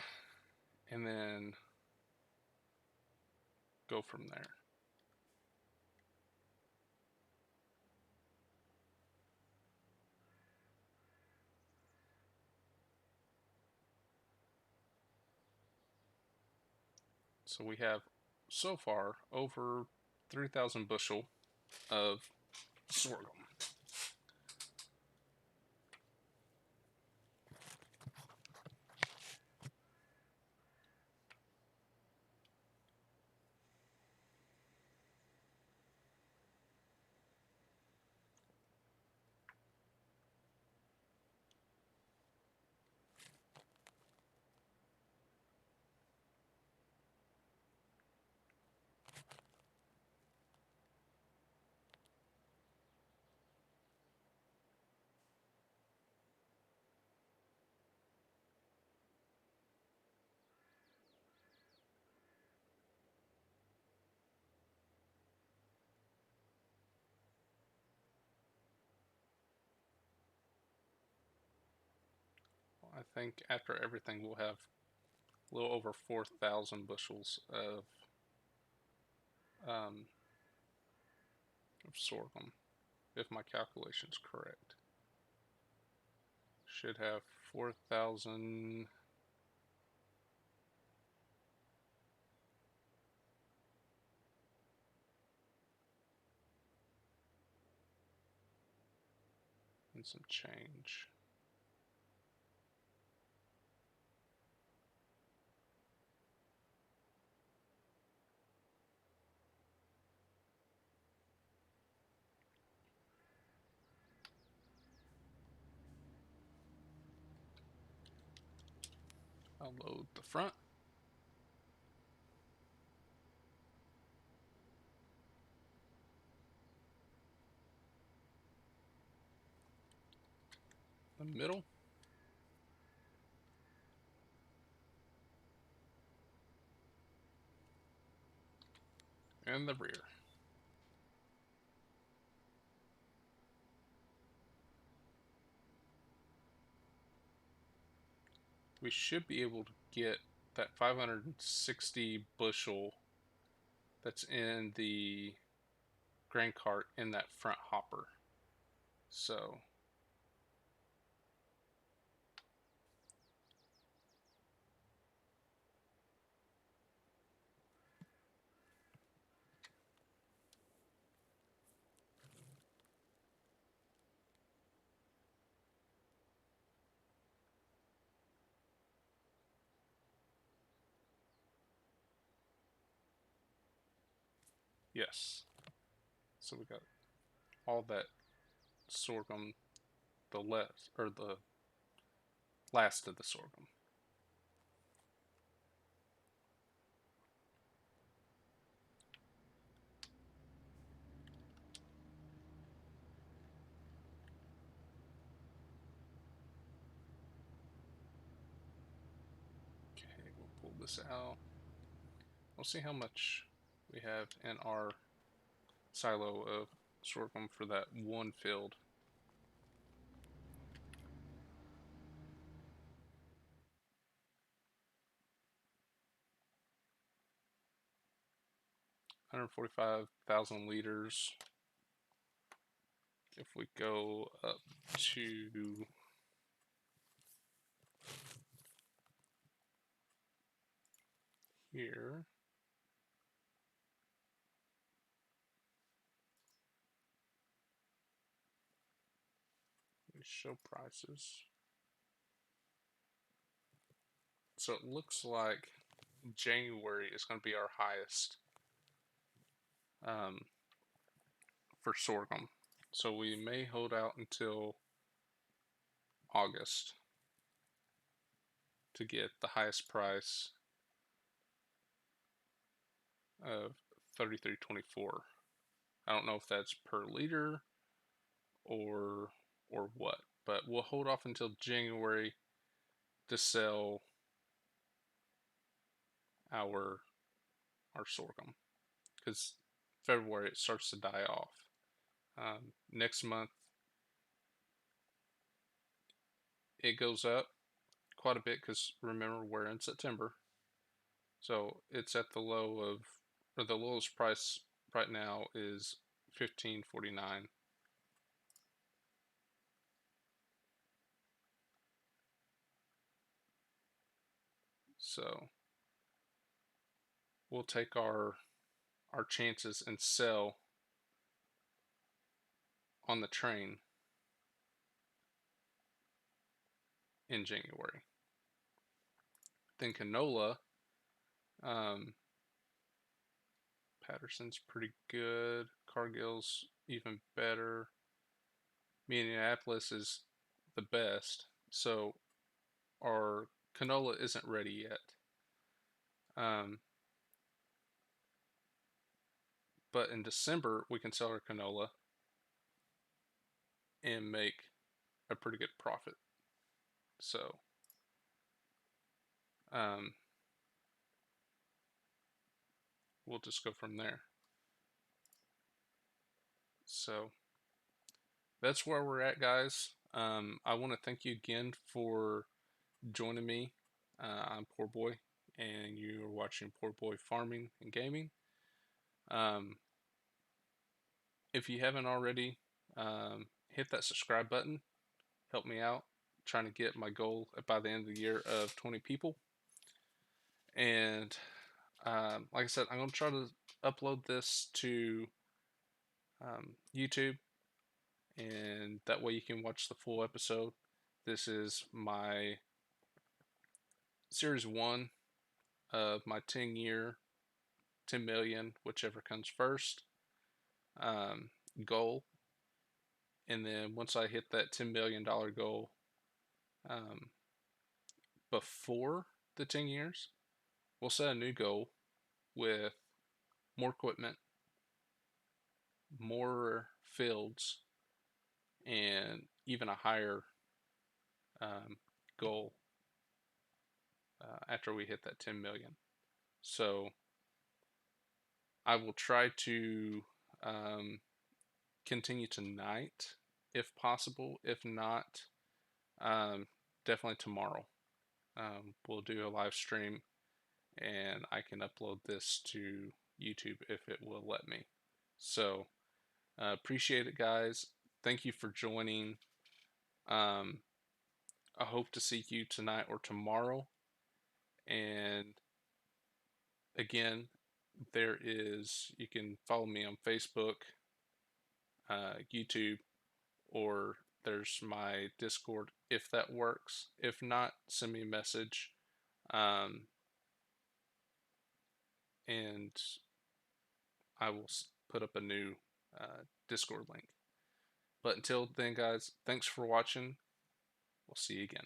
and then go from there. So we have so far over 3,000 bushel of sorghum. I think after everything we'll have a little over 4,000 bushels of sorghum, if my calculation's correct. Should have 4,000. And some change. I'll load the front. The middle. And the rear. We should be able to get that 560 bushel that's in the grain cart in that front hopper. So Yes. So we got all that sorghum, the last of the sorghum. Okay, we'll pull this out. We'll see how much we have in our silo of sorghum for that one field. Hundred 45,000 liters. If we go up to here, we show prices. So it looks like January is going to be our highest um, for sorghum. So we may hold out until August to get the highest price of 33.24. I don't know if that's per liter or what, but we'll hold off until January to sell our sorghum because February it starts to die off. Next month it goes up quite a bit because remember we're in September, so it's at the low of, or the lowest price right now is 15.49. So we'll take our chances and sell on the train in January. Then canola, um, Patterson's pretty good. Cargill's even better. Minneapolis is the best. So our canola isn't ready yet. Um, but in December, we can sell our canola and make a pretty good profit. So, um, we'll just go from there. So, that's where we're at, guys. I want to thank you again for joining me. I'm Poor Boy, and you are watching Poor Boy Farming and Gaming. Um, if you haven't already, hit that subscribe button. Help me out. Trying to get my goal by the end of the year of 20 people. And like I said, I'm going to try to upload this to YouTube, and that way you can watch the full episode. This is my series 1 of my 10-year, 10 million, whichever comes first, um, goal. And then once I hit that $10 million goal, um, before the 10 years, we'll set a new goal with more equipment, more fields, and even a higher goal after we hit that 10 million. So I will try to continue tonight if possible. If not, definitely tomorrow. We'll do a live stream and I can upload this to YouTube if it will let me. So appreciate it, guys. Thank you for joining. Um, I hope to see you tonight or tomorrow. And again, you can follow me on Facebook, YouTube, or there's my Discord if that works. If not, send me a message. And I will put up a new Discord link. But until then, guys, thanks for watching. We'll see you again.